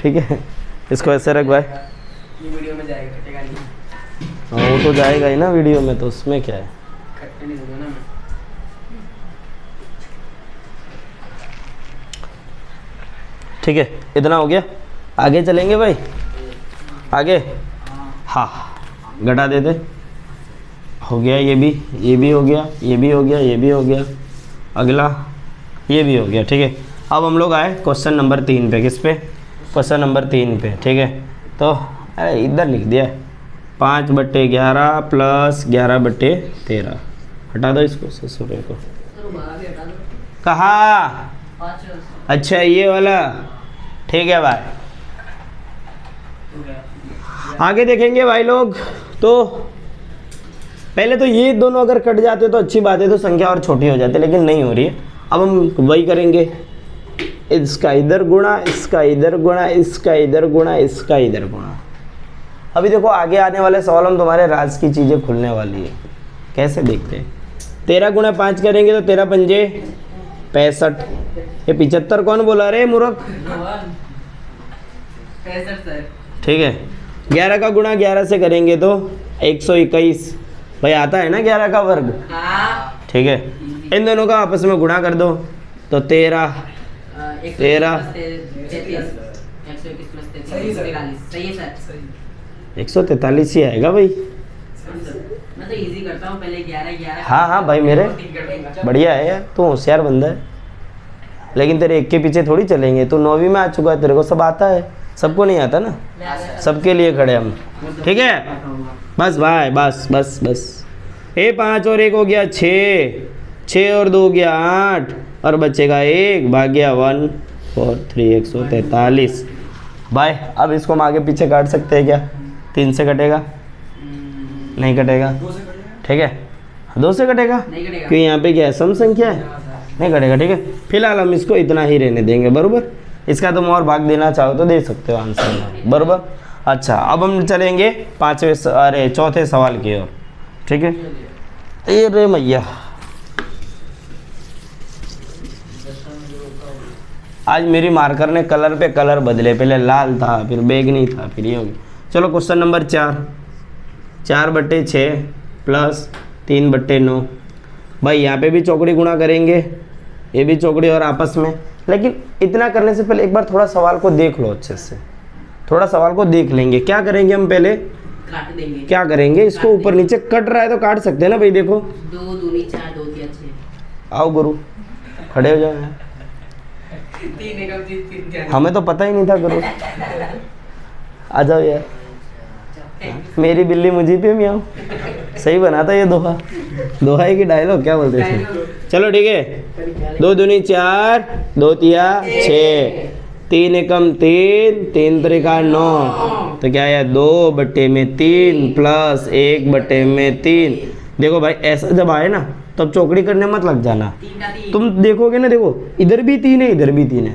ठीक है, इसको ऐसे रख भाई, ये वीडियो में जाएगा, कटेगा नहीं। हाँ वो तो जाएगा ही ना वीडियो में, तो उसमें क्या है। कटने नहीं दूंगा ना मैं। ठीक है, इतना हो गया। आगे चलेंगे भाई, आगे। हाँ, घटा देते। हो गया, ये भी हो गया, ये भी हो गया, ये भी हो गया, अगला ये भी हो गया। ठीक है, अब हम लोग आए क्वेश्चन नंबर 3 पे। किस पे? क्वेश्चन नंबर 3 पे। ठीक है, तो अरे इधर लिख दिया है 5/11 प्लस 11/13। हटा दो इसको, ससुरे को। कहाँ? अच्छा, ये वाला। ठीक है भाई, आगे देखेंगे भाई लोग। तो पहले तो ये दोनों अगर कट जाते तो अच्छी बात है, तो संख्या और छोटी हो जाती, लेकिन नहीं हो रही है। अब हम वही करेंगे, इसका इधर गुणा, इसका इधर गुणा, इसका इधर गुणा, इसका इधर गुणा। अभी देखो आगे आने वाले सवाल में तुम्हारे राज की चीज़ें खुलने वाली है। कैसे देखते हैं? 13 गुणा 5 करेंगे तो 13 पंजे 65। ये 75 कौन बोला रे मूर्ख? 65। ठीक है, 11 का गुणा 11 से करेंगे तो 121। भाई आता है ना 11 का वर्ग? ठीक है, इन दोनों का आपस में गुणा कर दो तो 13 143 ही आएगा भाई। मैं तो इजी करता हूँ, पहले 11। हाँ हाँ भाई, मेरे बढ़िया है यार, तू होशियार बंदा है। लेकिन तेरे एक के पीछे थोड़ी चलेंगे, तू 9वीं में आ चुका है, तेरे को सब आता है। सबको नहीं आता ना, सबके लिए खड़े हम। ठीक है, बस भाई, बस बस बस। 5 और 1 हो गया 6 और 2 हो गया 8 और बचेगा 1 भाग्या 1 4 3 143। भाई अब इसको हम आगे पीछे काट सकते हैं क्या? 3 से कटेगा? नहीं कटेगा। ठीक है, 2 से कटेगा क्योंकि यहाँ पे क्या है, सम संख्या है, नहीं कटेगा। ठीक है, फिलहाल हम इसको इतना ही रहने देंगे। बरोबर, इसका तुम और भाग देना चाहो तो दे सकते हो आंसर में। बरोबर। अच्छा, अब हम चलेंगे चौथे सवाल की ओर। ठीक है, ये रे मैया, आज मेरी मार्कर ने कलर पे कलर बदले, पहले लाल था, फिर बैगनी था, फिर ये हो गया। चलो क्वेश्चन नंबर 4। 4/6 प्लस 3/9। भाई यहाँ पे भी चौकड़ी गुणा करेंगे, ये भी चौकड़ी और आपस में। लेकिन इतना करने से पहले एक बार थोड़ा सवाल को देख लो अच्छे से, थोड़ा सवाल को देख लेंगे। क्या करेंगे हम पहले? काट देंगे। क्या करेंगे? इसको ऊपर नीचे कट रहा है तो काट सकते हैं ना भाई। देखो 2 दूनी 4 2 3 6। आओ गुरु, खड़े हो जाओ। 3 एकम 3 हमें तो पता ही नहीं था गुरु। आ जाओ यार, मेरी बिल्ली मुझे पे म्याऊं। सही बना था ये दोहा, दोहा की डायलॉग क्या बोलते थे। चलो ठीक है, 2 दूनी 4 2 तिया 6 3 एकम 3 3 त्रिका 9। तो क्या है 2/3 प्लस 1/3। देखो भाई ऐसा जब आए ना तब चौकड़ी करने मत लग जाना। तुम देखोगे ना, देखो इधर भी 3 है, इधर भी 3 है।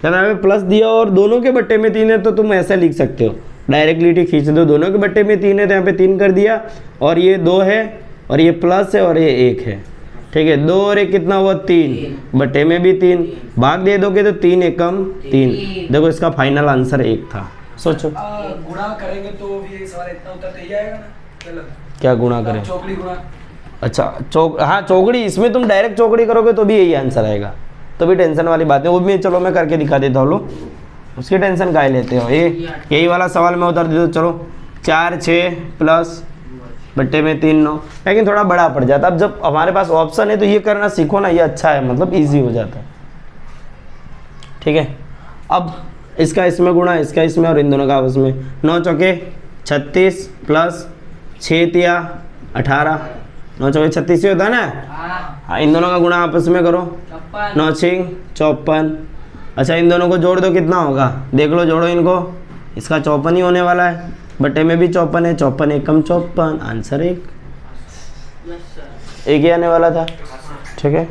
जब यहाँ पे प्लस दिया और दोनों के बट्टे में 3 है तो तुम ऐसा लिख सकते हो, डायरेक्टली खींच दो। दोनों के बट्टे में 3 है तो यहाँ पे 3 कर दिया, और ये 2 है और ये प्लस है और ये 1 है। ठीक है, 2 और 1 कितना हुआ 3, बट्टे में भी 3, भाग दे दोगे तो 3 एकम 3। देखो इसका फाइनल आंसर 1 था। सोचो गुणा करेंगे तो भी सवाल इतना उत्तर तो आएगा ना? क्या गुणा करें? चौकड़ी गुणा। अच्छा हाँ चौकड़ी, इसमें तुम डायरेक्ट चौकड़ी करोगे तो भी यही आंसर आएगा, तो भी टेंशन वाली बात है। वो भी चलो मैं करके दिखा देता हूँ, लो उसकी टेंशन काहे लेते हो। यही वाला सवाल मैं उतार देता हूँ। चलो 4 6 प्लस बट्टे में 3 9, लेकिन थोड़ा बड़ा पड़ जाता। अब जब हमारे पास ऑप्शन है तो ये करना सीखो ना, ये अच्छा है, मतलब ईजी हो जाता है। ठीक है, अब इसका इसमें गुणा, इसका इसमें, और इन दोनों का आपस में। 9 चौके 36 प्लस 6 तिया 18। 9 चौके 36 ही होता है ना। हाँ, इन दोनों का गुणा आपस में करो। 9 6 54। अच्छा, इन दोनों को जोड़ दो, कितना होगा देख लो, जोड़ो इनको। इसका 54 ही होने वाला है, बट्टे में भी 54 है। 54 एकम 54, आंसर 1 ही आने वाला था। ठीक है,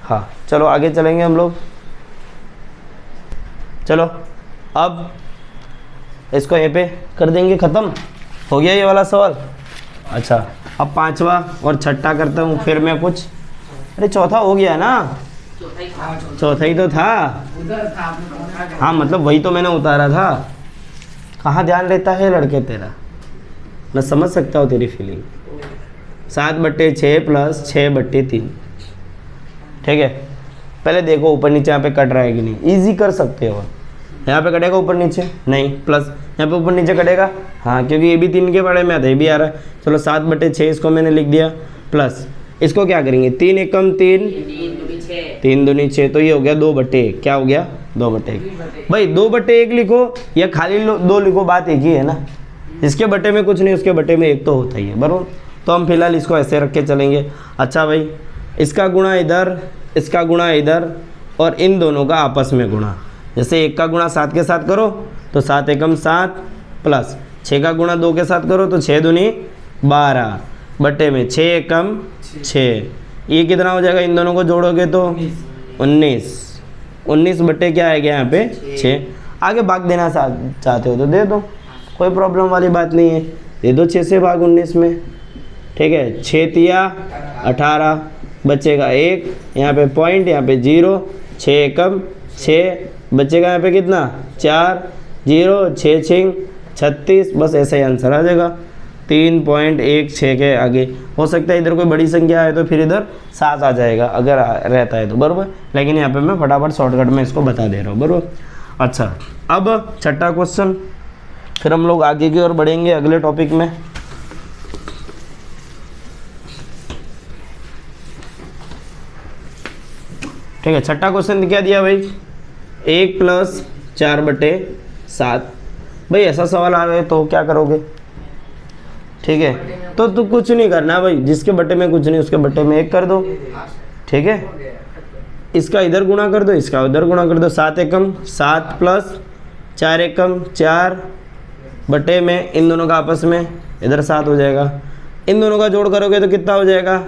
हाँ चलो आगे चलेंगे हम लोग। चलो अब इसको यहाँ पे कर देंगे, ख़त्म हो गया ये वाला सवाल। अच्छा, अब 5वां और 6ठा करता हूँ फिर मैं कुछ। अरे चौथा हो गया ना, चौथा ही तो था। हाँ मतलब वही तो मैंने उतारा था। कहाँ ध्यान रहता है लड़के तेरा, मैं समझ सकता हूँ तेरी फीलिंग। 7/6 प्लस 6/3। ठीक है, पहले देखो ऊपर नीचे यहाँ पे कट रहा है कि नहीं, इजी कर सकते हो। यहाँ पे कटेगा ऊपर नीचे नहीं, प्लस यहाँ पे ऊपर नीचे कटेगा हाँ, क्योंकि ये भी 3 के बड़े में आता है, ये भी आ रहा है। चलो 7/6 इसको मैंने लिख दिया, प्लस इसको क्या करेंगे 3 एकम 3, 3 दूनी 6, तो ये हो गया 2/1। क्या हो गया 2/1। भाई 2/1 लिखो या खाली 2 लिखो, बात एक ही है ना। इसके बटे में कुछ नहीं, उसके बटे में 1 तो होता ही है बराबर। तो हम फिलहाल इसको ऐसे रख के चलेंगे। अच्छा भाई इसका गुणा इधर, इसका गुणा इधर, और इन दोनों का आपस में गुणा। जैसे 1 का गुणा 7 के साथ करो तो 7 एकम 7, प्लस 6 का गुणा 2 के साथ करो तो 6 दूनी 12, बटे में 6 एकम 6। ये कितना हो जाएगा, इन दोनों को जोड़ोगे तो 19 बटे क्या आएगा यहाँ पे 6। आगे भाग देना चाहते हो तो दे दो, कोई प्रॉब्लम वाली बात नहीं है, दे दो 6 से भाग 19 में। ठीक है, 6 तिया 18, बचेगा 1, यहाँ पे पॉइंट, यहाँ पे 0, 6 एकम 6, बचेगा यहाँ पे कितना 4, 0, 6 6 36, बस ऐसा ही आंसर आ जाएगा 3.16 के आगे। हो सकता है इधर कोई बड़ी संख्या है तो फिर इधर 7 आ जाएगा अगर रहता है तो बराबर, लेकिन यहाँ पे मैं फटाफट शॉर्टकट में इसको बता दे रहा हूँ बराबर। अच्छा अब छठा क्वेश्चन, फिर हम लोग आगे की ओर बढ़ेंगे अगले टॉपिक में। ठीक है, छठा क्वेश्चन क्या दिया भाई, 1 + 4/7। भाई ऐसा सवाल आ गए तो क्या करोगे। ठीक है, तो कुछ नहीं करना भाई, जिसके बटे में कुछ नहीं उसके बटे में 1 कर दो। ठीक है, इसका इधर गुणा कर दो, इसका उधर गुणा कर दो। 7 एकम 7 प्लस 4 एकम 4, बटे में इन दोनों का आपस में इधर 7 हो जाएगा। इन दोनों का जोड़ करोगे तो कितना हो जाएगा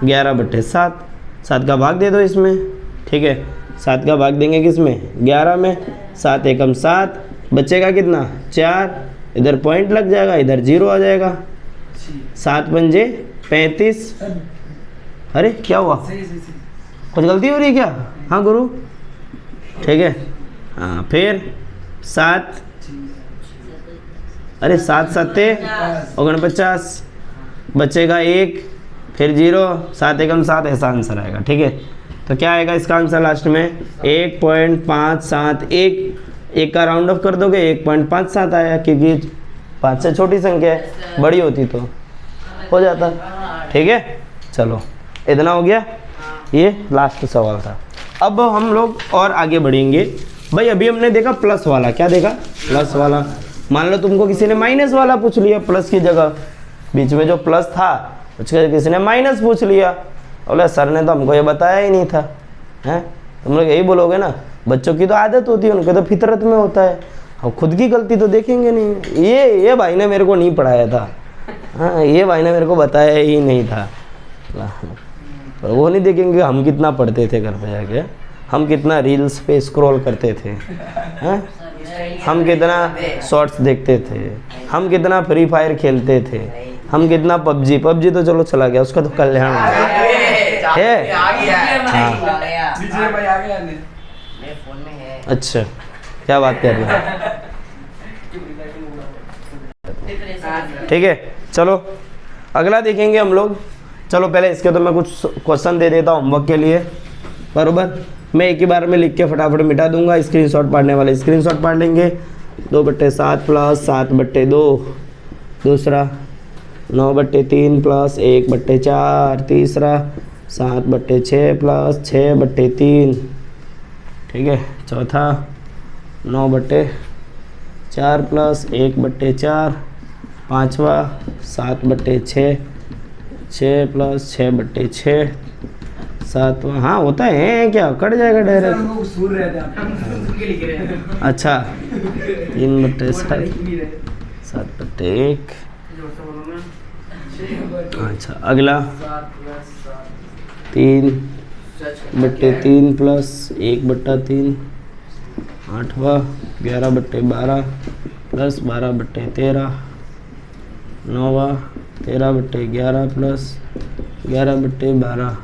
11/7। 7 का भाग दे दो इसमें। ठीक है, 7 का भाग देंगे किसमें 11 में। 7 एकम 7, बचेगा कितना 4, इधर पॉइंट लग जाएगा, इधर 0 आ जाएगा। 7 पंजे 35। अरे क्या हुआ, कुछ गलती हो रही है क्या। हाँ गुरु, ठीक है हाँ, फिर 7, अरे 7 7 49, बचेगा 1, फिर 0, 7 एकम 7, ऐसा आंसर आएगा। ठीक है, तो क्या आएगा इसका आंसर लास्ट में 1.571। 1 का राउंड ऑफ कर दोगे 1.57 आया, क्योंकि 5 से छोटी संख्या है, बड़ी होती तो हो जाता। ठीक है, चलो इतना हो गया, ये लास्ट सवाल था। अब हम लोग और आगे बढ़ेंगे। भाई अभी हमने देखा प्लस वाला, क्या देखा प्लस वाला। मान लो तुमको किसी ने माइनस वाला पूछ लिया, प्लस की जगह बीच में जो प्लस था उसके किसी ने माइनस पूछ लिया, बोले सर ने तो हमको ये बताया ही नहीं था। हैं, तुम लोग यही बोलोगे ना, बच्चों की तो आदत होती है, उनके तो फितरत में होता है, हम खुद की गलती तो देखेंगे नहीं। ये भाई ने मेरे को नहीं पढ़ाया था, हाँ ये भाई ने मेरे को बताया ही नहीं था, पर वो नहीं देखेंगे हम कितना पढ़ते थे घर पे जाके, हम कितना रील्स पे स्क्रॉल करते थे, हैं, हम कितना शॉर्ट्स देखते थे, हम कितना फ्री फायर खेलते थे, हम कितना पबजी तो चलो चला गया, उसका तो कल्याण है। अच्छा क्या बात कर रहे हैं, ठीक है चलो अगला देखेंगे हम लोग। चलो पहले इसके तो मैं कुछ क्वेश्चन दे देता हूँ होमवर्क के लिए, बरोबर। मैं एक ही बार में लिख के फटाफट मिटा दूंगा, स्क्रीनशॉट पढ़ने वाले स्क्रीनशॉट पढ़ लेंगे। 2/7 प्लस 7/2, दूसरा 9/3 प्लस 1/4, तीसरा 7/6 प्लस 6/3, ठीक है। चौथा 9/4 प्लस 1/4, पाँचवा 7/6, 6 प्लस 6/6, सातवां हाँ होता है क्या, कट जाएगा डायरेक्ट। अच्छा 3/7, 7/1। अच्छा अगला 3/3 प्लस 1/3, आठवां 11/12 प्लस 12/13, नौवां 13/11 प्लस 11/12।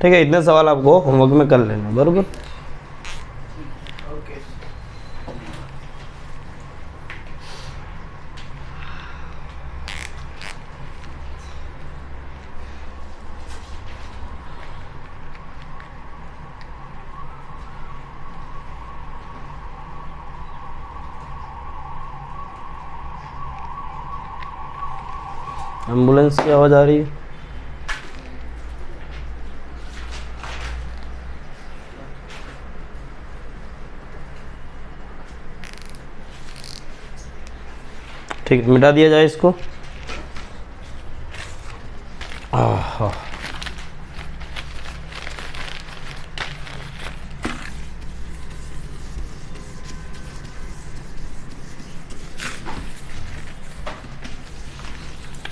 ठीक है, इतने सवाल आपको होमवर्क में कर लेना, बराबर। ओके। एम्बुलेंस की आवाज़ आ रही है। ठीक है, मिटा दिया जाए इसको। आहा,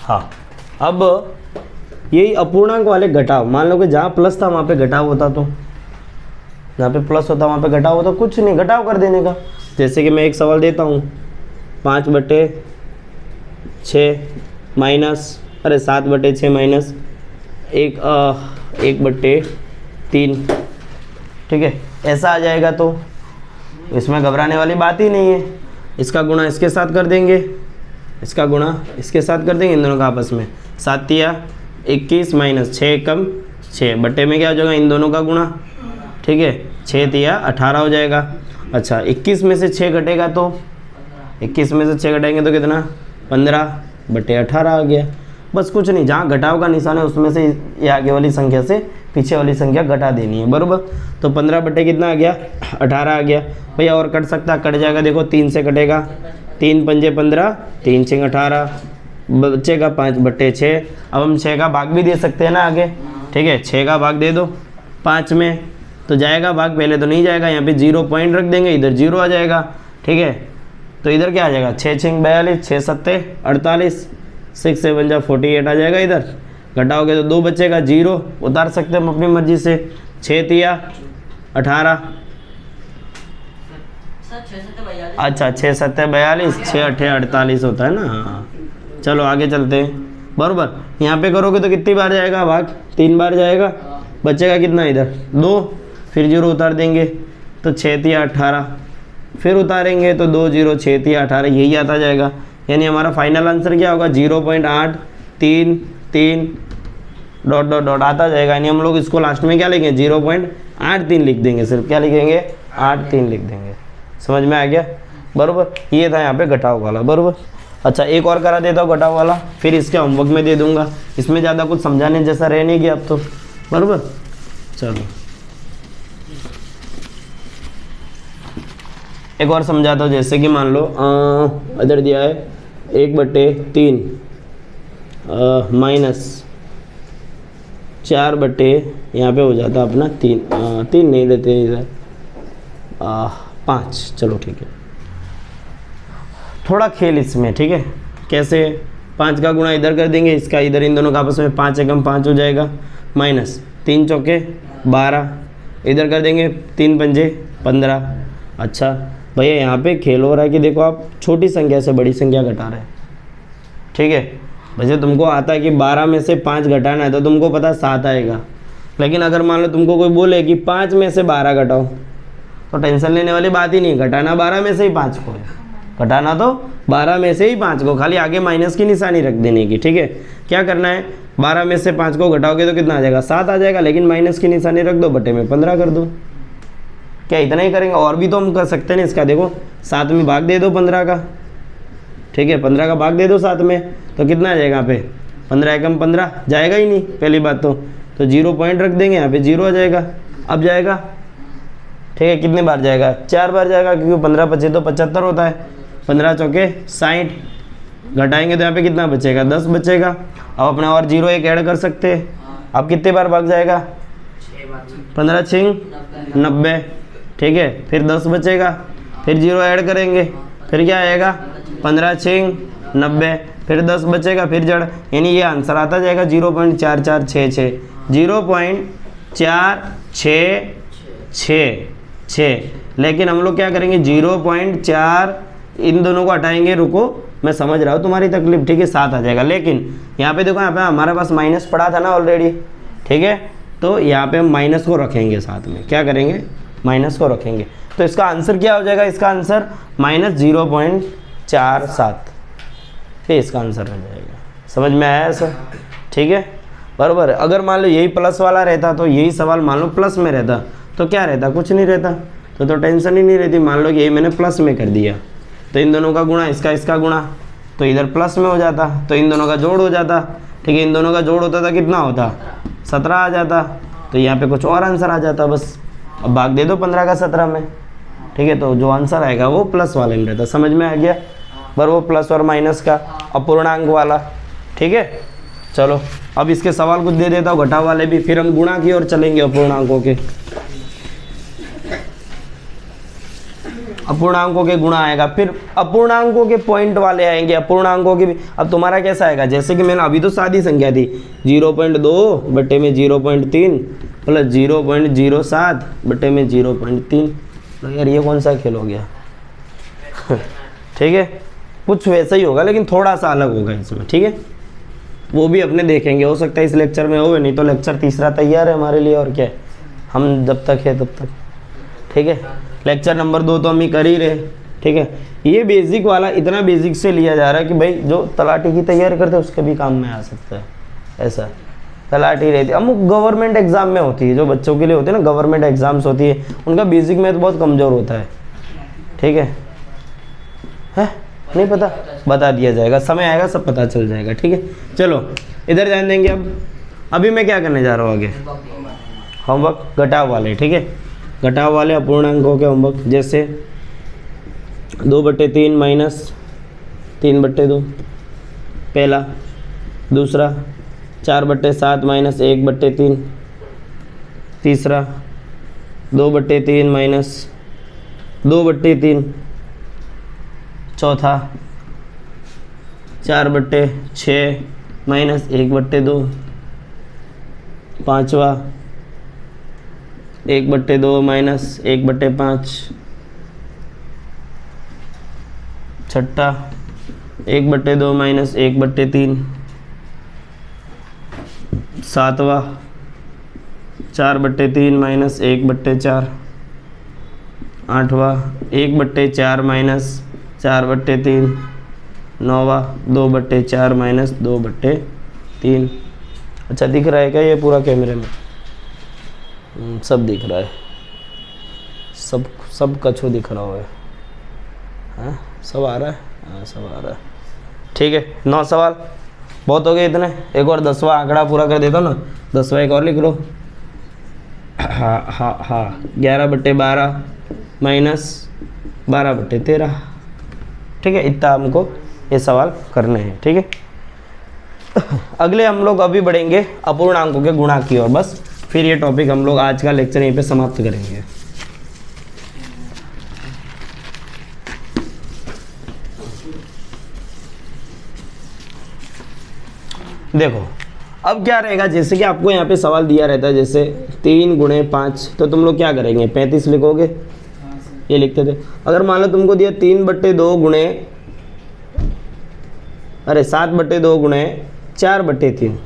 हाँ, अब यही अपूर्णांक वाले घटाव, मान लो कि जहाँ प्लस था वहाँ पे घटाव होता, तो जहाँ पे प्लस होता वहाँ पे घटाव होता, कुछ नहीं, घटाव कर देने का। जैसे कि मैं एक सवाल देता हूँ, 5/6 माइनस, अरे 7/6 माइनस 1/3, ठीक है, ऐसा आ जाएगा। तो इसमें घबराने वाली बात ही नहीं है। इसका गुणा इसके साथ कर देंगे, इसका गुणा इसके साथ कर देंगे, इन दोनों का आपस में। 7 या 21 माइनस 6 कम 6 बट्टे में क्या हो जाएगा, इन दोनों का गुणा, ठीक है, 6 या 18 हो जाएगा। अच्छा, 21 में से 6 घटेगा तो 21 में से 6 घटाएंगे तो कितना, 15/18 आ गया। बस कुछ नहीं, जहाँ घटाव का निशान है उसमें से ये आगे वाली संख्या से पीछे वाली संख्या घटा देनी है, बराबर। तो 15 बटे कितना आ गया, 18 आ गया। भैया और कट सकता, कट जाएगा, देखो 3 से कटेगा, 3 पंजे 15, 3 6 18, बचेगा 5/6। अब हम 6 का भाग भी दे सकते हैं ना आगे, ठीक है, 6 का भाग दे दो 5 में, तो जाएगा भाग, पहले तो नहीं जाएगा, यहाँ पे 0 पॉइंट रख देंगे, इधर 0 आ जाएगा, ठीक है। तो इधर क्या आ जाएगा, 6 6 42, 6 7 48, 6 7 जा 48 आ जाएगा। इधर घटाओगे तो 2 बचेगा, 0 उतार सकते हैं हम अपनी मर्जी से। 6 तिया 18, अच्छा 6 7 42, 6 8 48 होता है ना, हाँ। चलो आगे चलते हैं, बराबर। यहाँ पे करोगे तो कितनी बार जाएगा भाग, 3 बार जाएगा, बचेगा कितना इधर 2, फिर 0 उतार देंगे तो 6 तिया 18, फिर उतारेंगे तो 2 0, 6 तिया 18, यही आता जाएगा। यानी हमारा फाइनल आंसर क्या होगा, 0.833 डॉट डॉट डॉट आता जाएगा। यानी हम लोग इसको लास्ट में क्या लिखेंगे, 0.83 लिख देंगे, सिर्फ क्या लिखेंगे, 83 लिख देंगे। समझ में आ गया, बराबर। ये था यहाँ पे घटाव वाला, बराबर। अच्छा, एक और करा देता हूँ घटाव वाला, फिर इसके होमवर्क में दे दूंगा। इसमें ज़्यादा कुछ समझाने जैसा रह नहीं गया अब तो, बराबर। चलो एक और समझाता हूँ। जैसे कि मान लो इधर दिया है 1/3 माइनस 4 यहाँ पे हो जाता अपना 3 नहीं लेते इधर 5, चलो ठीक है। थोड़ा खेल इसमें, ठीक है, कैसे, 5 का गुणा इधर कर देंगे, इसका इधर, इन दोनों का आपस में 5 एकम 5 हो जाएगा, माइनस 3 चौके 12, इधर कर देंगे 3 पंजे 15। अच्छा भैया, यहाँ पे खेल हो रहा है कि देखो आप छोटी संख्या से बड़ी संख्या घटा रहे हैं, ठीक है। वैसे तुमको आता है कि 12 में से 5 घटाना है तो तुमको पता 7 आएगा, लेकिन अगर मान लो तुमको कोई बोले कि 5 में से 12 घटाओ, तो टेंशन लेने वाली बात ही नहीं। घटाना 12 में से ही 5 को है, घटाना तो 12 में से ही 5 को, खाली आगे माइनस की निशानी रख देने की, ठीक है। क्या करना है, 12 में से 5 को घटाओगे तो कितना आ जाएगा, 7 आ जाएगा, लेकिन माइनस की निशानी रख दो, बटे में 15 कर दो। क्या इतना ही करेंगे, और भी तो हम कर सकते हैं ना इसका। देखो 7 में भाग दे दो 15 का, ठीक है, 15 का भाग दे दो 7 में, तो कितना आ जाएगा यहाँ पे, 15 एकम 15 जाएगा ही नहीं, पहली बात तो 0 पॉइंट रख देंगे, यहाँ पे 0 आ जाएगा। अब जाएगा, ठीक है, कितने बार जाएगा, 4 बार जाएगा, क्योंकि 15 बचे तो 75 होता है, 15 चौके 60, घटाएंगे तो यहाँ पे कितना बचेगा, 10 बचेगा। अब अपने और 0 एक ऐड कर सकते हैं। अब कितने बार भाग जाएगा, 15 6 90, ठीक है, फिर 10 बचेगा, फिर 0 ऐड करेंगे, फिर क्या आएगा, 15 6 90, फिर 10 बचेगा, फिर जड़, यानी ये आंसर आता जाएगा 0.4466, 0.4666। लेकिन हम लोग क्या करेंगे, 0.4 इन दोनों को हटाएंगे, रुको मैं समझ रहा हूँ तुम्हारी तकलीफ, ठीक है, 7 आ जाएगा। लेकिन यहाँ पे देखो, यहाँ पे हमारे पास माइनस पड़ा था ना ऑलरेडी, ठीक है, तो यहाँ पे हम माइनस को रखेंगे साथ में, क्या करेंगे, माइनस को रखेंगे। तो इसका आंसर क्या हो जाएगा, इसका आंसर -0.47, ये इसका आंसर हो जाएगा। समझ में आया ऐसा, ठीक है, बराबर। अगर मान लो यही प्लस वाला रहता तो यही सवाल मान लो प्लस में रहता तो क्या रहता, कुछ नहीं रहता, तो टेंशन ही नहीं रहती। मान लो कि यही मैंने प्लस में कर दिया तो इन दोनों का गुणा, इसका गुणा, तो इधर प्लस में हो जाता, तो इन दोनों का जोड़ हो जाता, ठीक है। इन दोनों का जोड़ होता था, कितना होता, 17 आ जाता, तो यहाँ पे कुछ और आंसर आ जाता बस। अब भाग दे दो 15 का 17 में, ठीक है, तो जो आंसर आएगा वो प्लस वाले में रहता। समझ में आ गया, पर वो प्लस और माइनस का अपूर्णांक वाला, ठीक है। चलो अब इसके सवाल कुछ दे देता हूँ, घटाव वाले भी, फिर हम गुणा की ओर चलेंगे अपूर्णांकों के। अपूर्णांकों के गुणा आएगा, फिर अपूर्णांकों के पॉइंट वाले आएंगे, अपूर्णांकों के भी। अब तुम्हारा कैसा आएगा, जैसे कि मैंने अभी तो सादी संख्या थी, 0.2 बटे में 0.3 प्लस 0.07 बटे में 0.3। तो यार ये कौन सा खेल हो गया ठीक है, कुछ वैसा ही होगा लेकिन थोड़ा सा अलग होगा इसमें, ठीक है। वो भी अपने देखेंगे, हो सकता है इस लेक्चर में हो, नहीं तो लेक्चर तीसरा तैयार है हमारे लिए, और क्या है, हम जब तक है तब तक, ठीक है। लेक्चर नंबर 2 तो हम ही कर ही रहे, ठीक है। ये बेसिक वाला इतना बेसिक से लिया जा रहा है कि भाई जो तलाटी की तैयारी करते हैं उसके भी काम में आ सकता है। ऐसा तलाटी रहती है, अमुक गवर्नमेंट एग्जाम में होती है, जो बच्चों के लिए होते हैं ना, गवर्नमेंट एग्जाम्स होती है, उनका बेसिक मैथ बहुत कमज़ोर होता है, ठीक है। नहीं पता, बता दिया जाएगा, समय आएगा सब पता चल जाएगा, ठीक है। चलो इधर ध्यान देंगे। अब अभी मैं क्या करने जा रहा हूँ आगे, होमवर्क घटाव वाले, ठीक है। घटाव वाले अपूर्णांकों के होमवर्क, जैसे 2/3 माइनस 3/2 पहला, दूसरा 4/7 माइनस 1/3, तीसरा 2/3 माइनस 2/3, चौथा 4/6 माइनस 1/2, पाँचवा 1/2 माइनस 1/5, छठा 1/2 माइनस 1/3, सातवां 4/3 माइनस 1/4, आठवां 1/4 माइनस 4/3, नौवां 2/4 माइनस 2/3। अच्छा दिख रहा है क्या ये पूरा कैमरे में, सब दिख रहा है, सब कछो दिख रहा है, हाँ सब आ रहा है, हाँ सब आ रहा है, ठीक है। 9 सवाल बहुत हो गए इतने, एक और 10वां आंकड़ा पूरा कर देता हूँ ना, 10वां एक और लिख लो। हाँ 11/12 माइनस 12/13, ठीक है। इतना हमको ये सवाल करने हैं, ठीक है। अगले हम लोग अभी बढ़ेंगे अपूर्णांकों के गुणा की ओर, बस फिर ये टॉपिक हम लोग आज का लेक्चर यहीं पे समाप्त करेंगे। देखो अब क्या रहेगा, जैसे कि आपको यहाँ पे सवाल दिया रहता है, जैसे 3 × 5, तो तुम लोग क्या करेंगे, 35 लिखोगे, ये लिखते थे। अगर मान लो तुमको दिया 3/2 गुणे, अरे 7/2 गुणे 4/3,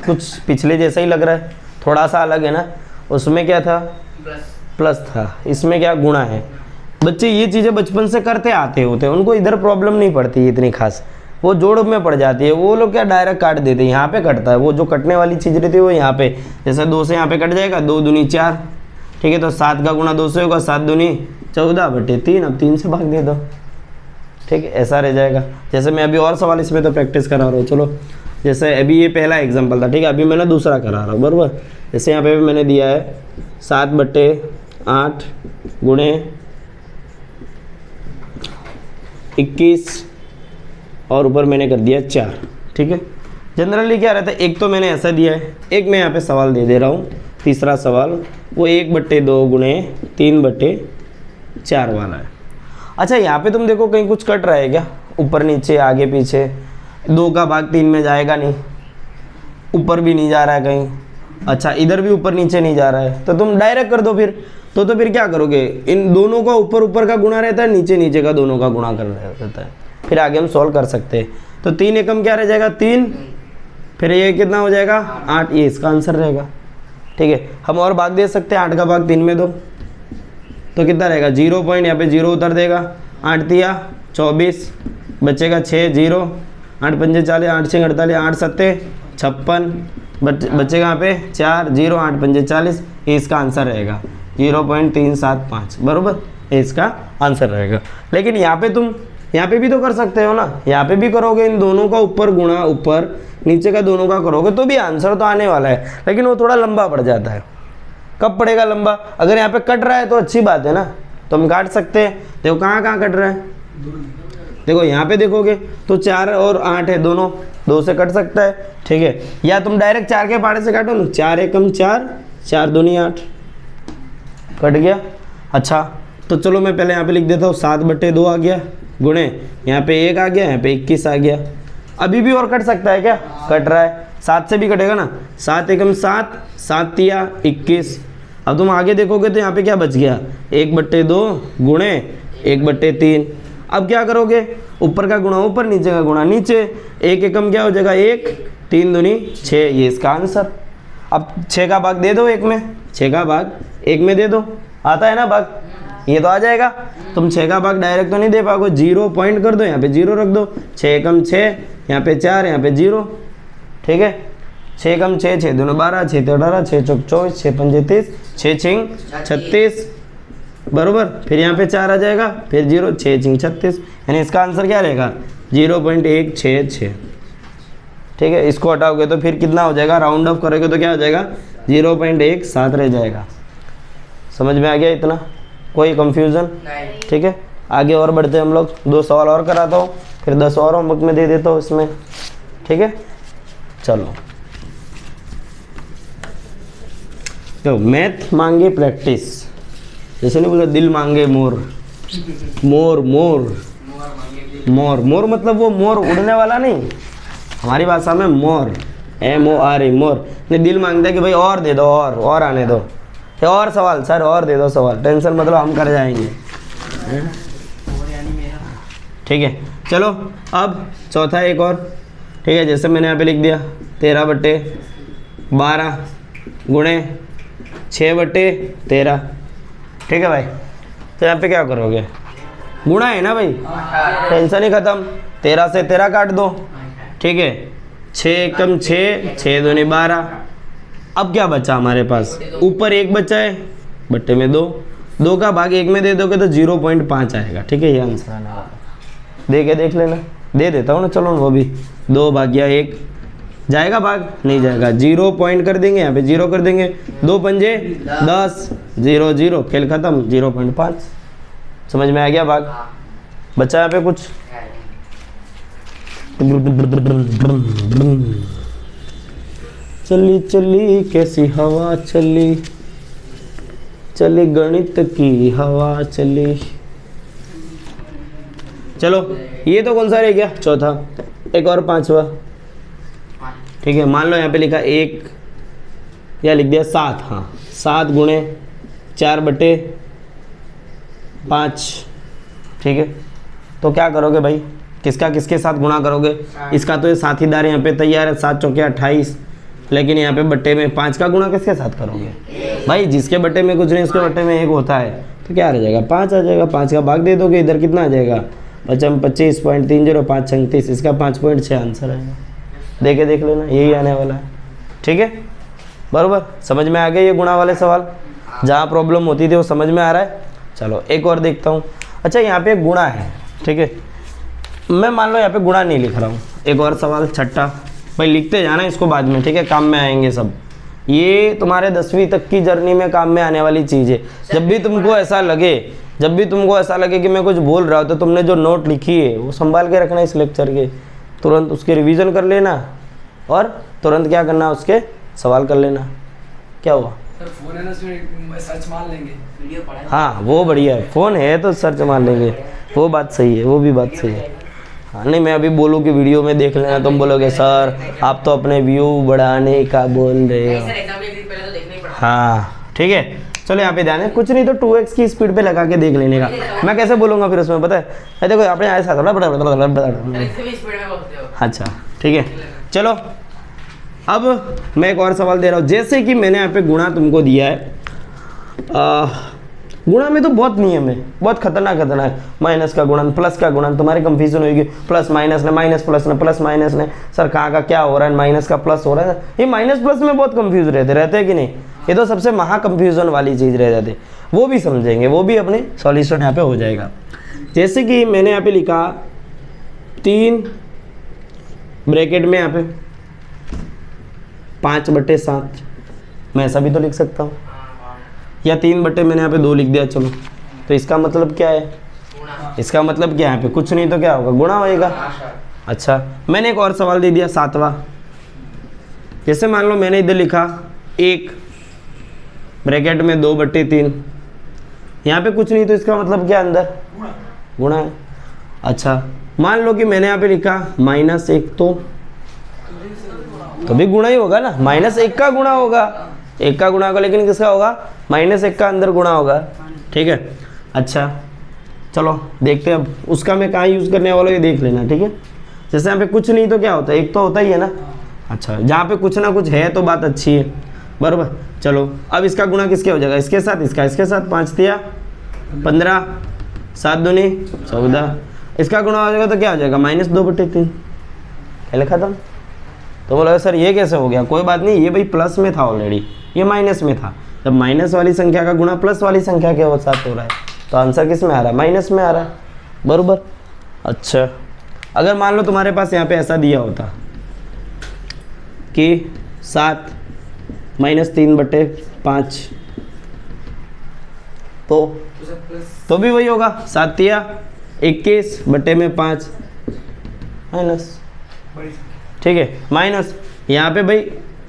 कुछ पिछले जैसा ही लग रहा है, थोड़ा सा अलग है ना, उसमें क्या था, प्लस था, इसमें क्या गुणा है। बच्चे ये चीज़ें बचपन से करते आते होते हैं, उनको इधर प्रॉब्लम नहीं पड़ती इतनी खास, वो जोड़ में पड़ जाती है, वो लोग क्या डायरेक्ट काट देते हैं, यहाँ पे कटता है, वो जो कटने वाली चीज़ रहती है वो यहाँ पे, जैसे 2 से यहाँ पे कट जाएगा, 2 दूनी 4, ठीक है। तो 7 का गुणा 2 से होगा, 7 दूनी 14/3, अब 3 से भाग दे दो, ठीक है, ऐसा रह जाएगा। जैसे मैं अभी और सवाल इसमें तो प्रैक्टिस करा रहा हूँ, चलो जैसे अभी ये पहला एग्जाम्पल था, ठीक है, अभी मैंने दूसरा करा रहा हूँ, बराबर। जैसे यहाँ पे भी मैंने दिया है 7/8 गुणे 21 और ऊपर मैंने कर दिया 4, ठीक है। जनरली क्या रहता है, एक तो मैंने ऐसा दिया है, एक मैं यहाँ पे सवाल दे रहा हूँ, तीसरा सवाल वो 1/2 गुणे 3/4 वाला है। अच्छा यहाँ पे तुम देखो कहीं कुछ कट रहा है क्या, ऊपर नीचे आगे पीछे, 2 का भाग 3 में जाएगा नहीं, ऊपर भी नहीं जा रहा है कहीं, अच्छा इधर भी ऊपर नीचे नहीं जा रहा है, तो तुम डायरेक्ट कर दो फिर। तो फिर क्या करोगे, इन दोनों का ऊपर का गुणा रहता है, नीचे नीचे का दोनों का गुणा कर रहता है, फिर आगे हम सॉल्व कर सकते हैं। तो 3 एकम क्या रह जाएगा, 3, फिर ये कितना हो जाएगा 8, ये इसका आंसर रहेगा। ठीक है, हम और भाग दे सकते हैं, 8 का भाग 3 में दो तो कितना रहेगा 0 पॉइंट, यहाँ पे 0 उतर देगा, 8 तिया 24, बचेगा 6 0, 8 पंजे 40, 8 6 48, 8 सत्ते 56, बचेगा यहाँ पे 4 0, 8 पंजे 40, ये इसका आंसर रहेगा 0.375 बरोबर, ये इसका आंसर रहेगा। लेकिन यहाँ पे तुम यहाँ पे भी तो कर सकते हो ना, यहाँ पे भी करोगे, इन दोनों का ऊपर गुणा ऊपर नीचे का दोनों का करोगे तो भी आंसर तो आने वाला है, लेकिन वो थोड़ा लंबा पड़ जाता है। कब पड़ेगा लंबा? अगर यहाँ पे कट रहा है तो अच्छी बात है ना, तो हम काट सकते हैं। देखो कहाँ कहाँ कट रहा है, देखो यहाँ पे देखोगे तो 4 और 8 है, दोनों 2 से कट सकता है। ठीक है, या तुम डायरेक्ट 4 के पहाड़े से काटो ना, 4 एकम 4, 4 दूनी 8, कट गया। अच्छा तो चलो मैं पहले यहाँ पे लिख देता हूँ 7/2 आ गया, गुणे यहाँ पे 1 आ गया, यहाँ पे 21 आ गया। अभी भी और कट सकता है क्या? कट रहा है, 7 से भी कटेगा ना, 7 एकम 7, 7 तिया 21। अब तुम आगे देखोगे तो यहाँ पे क्या बच गया 1/2 गुणे 1/3। अब क्या करोगे, ऊपर का गुणा ऊपर, नीचे का गुणा नीचे, 1 एकम क्या हो जाएगा 1, 3 दूनी 6, ये इसका आंसर। अब 6 का भाग दे दो 1 में, 6 का भाग 1 में दे दो, आता है ना भाग, ये तो आ जाएगा। तुम 6 का भाग डायरेक्ट तो नहीं दे पाओगे, 0 पॉइंट कर दो, यहाँ पे 0 रख दो, 6 एकम 6, यहाँ पे 4, यहाँ पे 0। ठीक है, 6 एकम 6, 6 दूनी 12, 6 ते 18, 6 चौक 24, 6 पंजे 30, 6 छिंग 36 बरोबर। फिर यहाँ पे 4 आ जाएगा, फिर 0, 6 छिंग 36, यानी इसका आंसर क्या रहेगा 0.166। ठीक है, इसको हटाओगे तो फिर कितना हो जाएगा, राउंड ऑफ करोगे तो क्या हो जाएगा 0.17 रह जाएगा। समझ में आ गया इतना, कोई कंफ्यूजन? ठीक है, आगे और बढ़ते हम लोग, 2 सवाल और कराता हूँ, फिर 10 और होमवर्क में दे देता हूँ इसमें। ठीक है, चलो तो मैथ मांगे प्रैक्टिस, जैसे नहीं बोला दिल मांगे मोर, मोर मोर मोर मोर मतलब वो मोर उड़ने वाला नहीं, हमारी भाषा में मोर, MORE मोर। नहीं, दिल मांगता है कि भाई और दे दो, और आने दो, और सवाल सर और दे दो सवाल, टेंशन मतलब हम कर जाएंगे। ठीक है, चलो अब चौथा एक और। ठीक है, जैसे मैंने यहाँ पे लिख दिया 13/12 गुणे 6/13। ठीक है भाई, तो यहाँ पे क्या करोगे, गुणा है ना भाई, टेंशन ही खत्म, 13 से 13 काट दो। ठीक है, 6 एकम 6, 6 दूनी 12। अब क्या बचा हमारे पास, ऊपर 1 बचा है, बट्टे में 2, 2 का भाग 1 में दे दोगे तो 0.5 आएगा। ठीक है, ये आंसर आने वाला, दे के देख लेना, दे देता हूँ ना, चलो वो भी 2 भाग्या 1 जाएगा, भाग नहीं जाएगा, 0 पॉइंट कर देंगे, यहाँ पे 0 कर देंगे, 2 पंजे 10, 0 0, खेल खत्म, 0.5। समझ में आ गया भाग? बचा यहाँ पे कुछ? चली चली कैसी हवा चली, चली गणित की हवा चली। चलो ये तो कौन सा रह गया, चौथा। एक और 5वां। ठीक है, मान लो यहाँ पे लिखा 1 या लिख दिया 7, हाँ 7 गुणे 4/5। ठीक है, तो क्या करोगे भाई, किसका किसके साथ गुणा करोगे? इसका तो ये साथीदार यहाँ पे तैयार है, 7 चौके 28, लेकिन यहाँ पे बट्टे में 5 का गुणा किसके साथ करोगे भाई? जिसके बट्टे में कुछ नहीं उसके बट्टे में 1 होता है, तो क्या आ जाएगा 5 आ जाएगा। 5 का भाग दे दोगे, इधर कितना आ जाएगा 25.30, 5 36, इसका 5.6 आंसर आएगा। देख लेना, यही आने वाला है। ठीक है, बरोबर, समझ में आ गया ये गुणा वाले सवाल? जहाँ प्रॉब्लम होती थी वो समझ में आ रहा है। चलो एक और देखता हूँ। अच्छा, यहाँ पे एक गुणा है, ठीक है, मैं मान लो यहाँ पे गुणा नहीं लिख रहा हूँ। एक और सवाल, छठा, भाई लिखते जाना इसको बाद में, ठीक है, काम में आएंगे सब। ये तुम्हारे 10वीं तक की जर्नी में काम में आने वाली चीज़ है। जब भी तुमको ऐसा लगे कि मैं कुछ बोल रहा हूँ, तो तुमने जो नोट लिखी है वो संभाल के रखना इस लेक्चर के, तुरंत उसके रिवीजन कर लेना और तुरंत क्या करना, उसके सवाल कर लेना। क्या हुआ? सर फोन है ना, उसमें सर्च मार लेंगे, वीडियो पढ़ा हाँ वो बढ़िया है, फ़ोन है तो सर्च मार लेंगे, वो बात सही है, वो भी बात सही है। हाँ, नहीं मैं अभी बोलूँ कि वीडियो में देख लेना, तुम बोलोगे सर आप तो अपने व्यू बढ़ाने का बोल रहे हो। सर एग्जाम के एक दिन पहले तो देखना ही पड़ा। हाँ ठीक है, चलो यहाँ पे ध्यान है, कुछ नहीं तो 2x की स्पीड पे लगा के देख लेने का। मैं कैसे बोलूँगा फिर उसमें, पता है, देखो आपने ऐसा थोड़ा इससे भी स्पीड में बोलते हो। अच्छा ठीक है, चलो अब मैं एक और सवाल दे रहा हूँ, जैसे कि मैंने यहाँ पे गुणा तुमको दिया है, गुणा में तो बहुत नियम है, बहुत खतरनाक है। माइनस का गुणन, प्लस का गुणन, तुम्हारी कंफ्यूजन होगी, प्लस माइनस ने, माइनस प्लस ने, प्लस माइनस ने, सर कहाँ का क्या हो रहा है, माइनस का प्लस हो रहा है। ये माइनस प्लस में बहुत कंफ्यूज रहते हैं कि नहीं, ये तो सबसे महा कंफ्यूजन वाली चीज़ रह जाती, वो भी समझेंगे, वो भी अपने सॉल्यूशन यहाँ पे हो जाएगा। जैसे कि मैंने यहाँ पे लिखा 3 ब्रैकेट में यहाँ पे 5/7, मैं ऐसा भी तो लिख सकता हूँ, या 3 बटे मैंने यहाँ पे 2 लिख दिया, चलो। तो इसका मतलब क्या है, इसका मतलब क्या है, यहाँ पे कुछ नहीं तो क्या होगा, गुणा होएगा। अच्छा, मैंने एक और सवाल दे दिया 7वां। जैसे मान लो मैंने इधर लिखा 1 ब्रैकेट में 2/3, यहाँ पे कुछ नहीं तो इसका मतलब क्या, अंदर गुणा है। अच्छा, मान लो कि मैंने यहाँ पे लिखा -1, तो भी गुणा ही होगा ना, -1 का गुणा होगा, 1 का गुणा होगा, लेकिन किसका होगा, -1 का अंदर गुणा होगा, ठीक है। अच्छा चलो देखते हैं अब, उसका मैं कहाँ यूज़ करने वाला हूँ ये देख लेना, ठीक है। जैसे यहाँ पे कुछ नहीं तो क्या होता है, एक तो होता ही है ना। अच्छा, जहाँ पे कुछ ना कुछ है तो बात अच्छी है, बराबर। चलो अब इसका गुणा किसके हो जाएगा, इसके साथ, इसके साथ, 5 तिया 15, 7 दूनी 14, इसका गुणा हो जाएगा तो क्या हो जाएगा, -2/3, पहले खत्म। तो बोला सर ये कैसे हो गया, कोई बात नहीं, ये भाई प्लस में था ऑलरेडी, ये माइनस में था, जब माइनस वाली संख्या का गुणा प्लस वाली संख्या के साथ हो रहा है तो आंसर किस में आ रहा है, माइनस में आ रहा है, बराबर। अच्छा, अगर मान लो तुम्हारे पास यहाँ पे ऐसा दिया होता कि 7 -3/5, तो भी वही होगा, 7 तिया 21/5 माइनस, ठीक है, माइनस। यहाँ पे भाई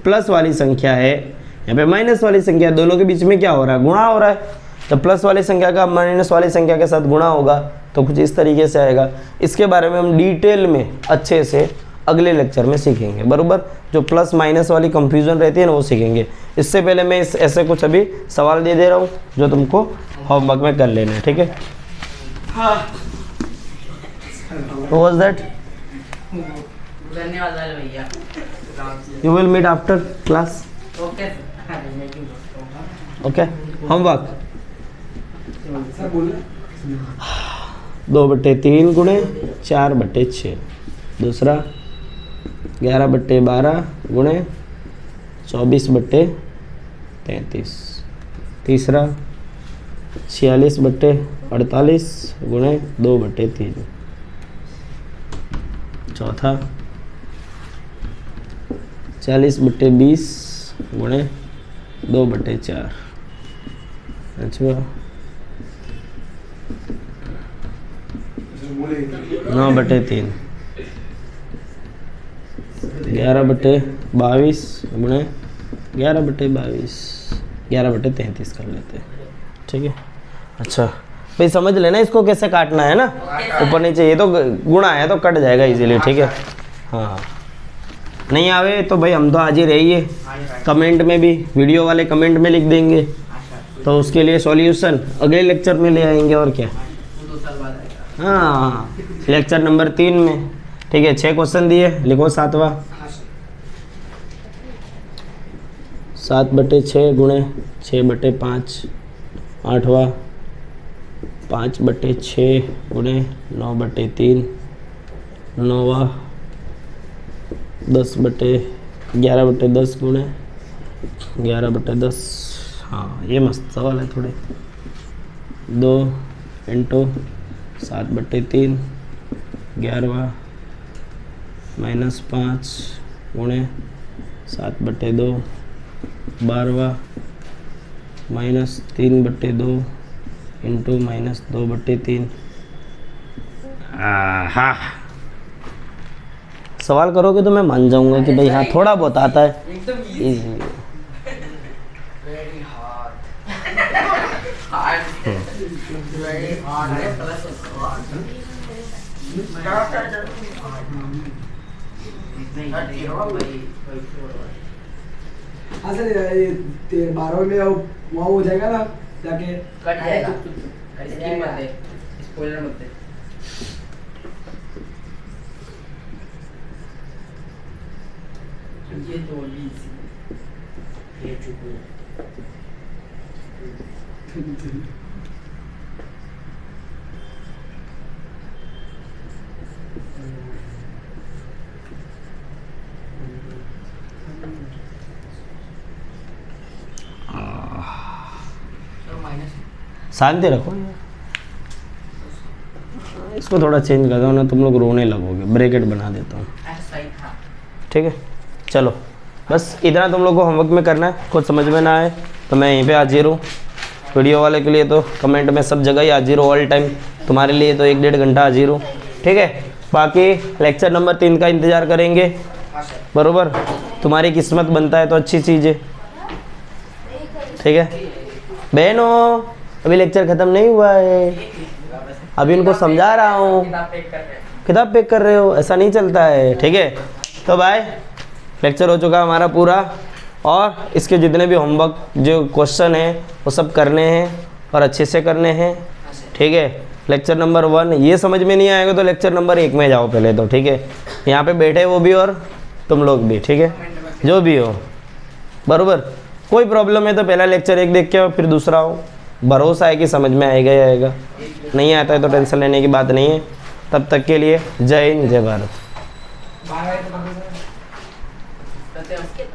प्लस वाली संख्या है, यहाँ पे माइनस वाली संख्या, दोनों के बीच में क्या हो रहा है, गुणा हो रहा है। जब प्लस वाली संख्या का माइनस वाली संख्या के साथ गुणा होगा तो कुछ इस तरीके से आएगा। इसके बारे में हम डिटेल में अच्छे से अगले लेक्चर में सीखेंगे, बराबर। जो प्लस माइनस वाली कंफ्यूजन रहती है ना, वो सीखेंगे। इससे पहले मैं ऐसे कुछ अभी सवाल दे रहा हूँ जो तुमको होमवर्क में कर लेना है, ठीक है। वाज दैट, धन्यवाद भैया। You will meet after class, okay okay. Homework sir बोलिए। 2/3 गुणे 4/6, दूसरा 11/12 गुणे 24/33, तीसरा 46/48 गुणे 2/3, चौथा 40/20 गुणे 2/4, अच्छा 9/3, 11/22 गुणे 11/22, 11/33 कर लेते हैं, ठीक है। अच्छा भाई समझ लेना इसको कैसे काटना है ना, ऊपर नीचे, ये तो गुणा है तो कट जाएगा इजीली, ठीक है। हाँ, नहीं आवे तो भाई हम तो आज ही रहिए, कमेंट में भी, वीडियो वाले कमेंट में लिख देंगे, तो उसके लिए सॉल्यूशन अगले लेक्चर में ले आएंगे, और क्या। हाँ, लेक्चर नंबर 3 में, ठीक है। 6 क्वेश्चन दिए, लिखो 7वां। 7/6 गुणे 6/5, 8वां 5/6 गुणे 9/3, 9वां 11/10 गुणे 11/10, हाँ ये मस्त सवाल है थोड़े। 2 × 7/3, 11वां -5 गुणे 7/2, 12वां -3/2 इंटू -2/3। हाँ, सवाल करोगे तो मैं मान जाऊंगा कि भाई हाँ थोड़ा बहुत आता है, एकदम easy. Very hard very hard plus हाँ सर, ये 12वें में वहाँ हो जाएगा ना जाके, कट जाएगा, स्किप मत दे, स्पॉइलर मत दे। ये तो easy। ये चुप माइनस शांति रखो यार, इसको थोड़ा चेंज कर दो ना, तुम लोग रोने लगोगे। ब्रैकेट बना देता हूँ, ऐसा ही था। ठीक है। चलो बस इतना तुम लोग को होमवर्क में करना है। कुछ समझ में ना आए तो मैं यहीं पे हाजिर हूँ। वीडियो वाले के लिए तो कमेंट में सब जगह ही हाजिर हूँ, ऑल टाइम। तुम्हारे लिए तो 1-1.5 घंटा हाजिर हूँ, ठीक है। बाकी लेक्चर नंबर 3 का इंतज़ार करेंगे, हाँ सर। बरोबर। तुम्हारी किस्मत बनता है तो अच्छी चीज़ है, ठीक है। बहनों अभी लेक्चर ख़त्म नहीं हुआ है, अभी उनको समझा रहा हूँ। किताब पैक कर रहे हैं। किताब पैक कर रहे हो, ऐसा नहीं चलता है, ठीक है। तो भाई लेक्चर हो चुका हमारा पूरा, और इसके जितने भी होमवर्क जो क्वेश्चन हैं वो सब करने हैं और अच्छे से करने हैं, ठीक है। लेक्चर नंबर 1 ये समझ में नहीं आएगा तो लेक्चर नंबर 1 में जाओ पहले तो, ठीक है। यहाँ पे बैठे वो भी और तुम लोग भी, ठीक है, जो भी हो, बराबर। कोई प्रॉब्लम है तो पहला लेक्चर 1 देख के आओ, फिर दूसरा हो। भरोसा है कि समझ में आएगा ही आएगा, नहीं आता है तो टेंशन लेने की बात नहीं है। तब तक के लिए जय हिंद, जय भारत। बारह तो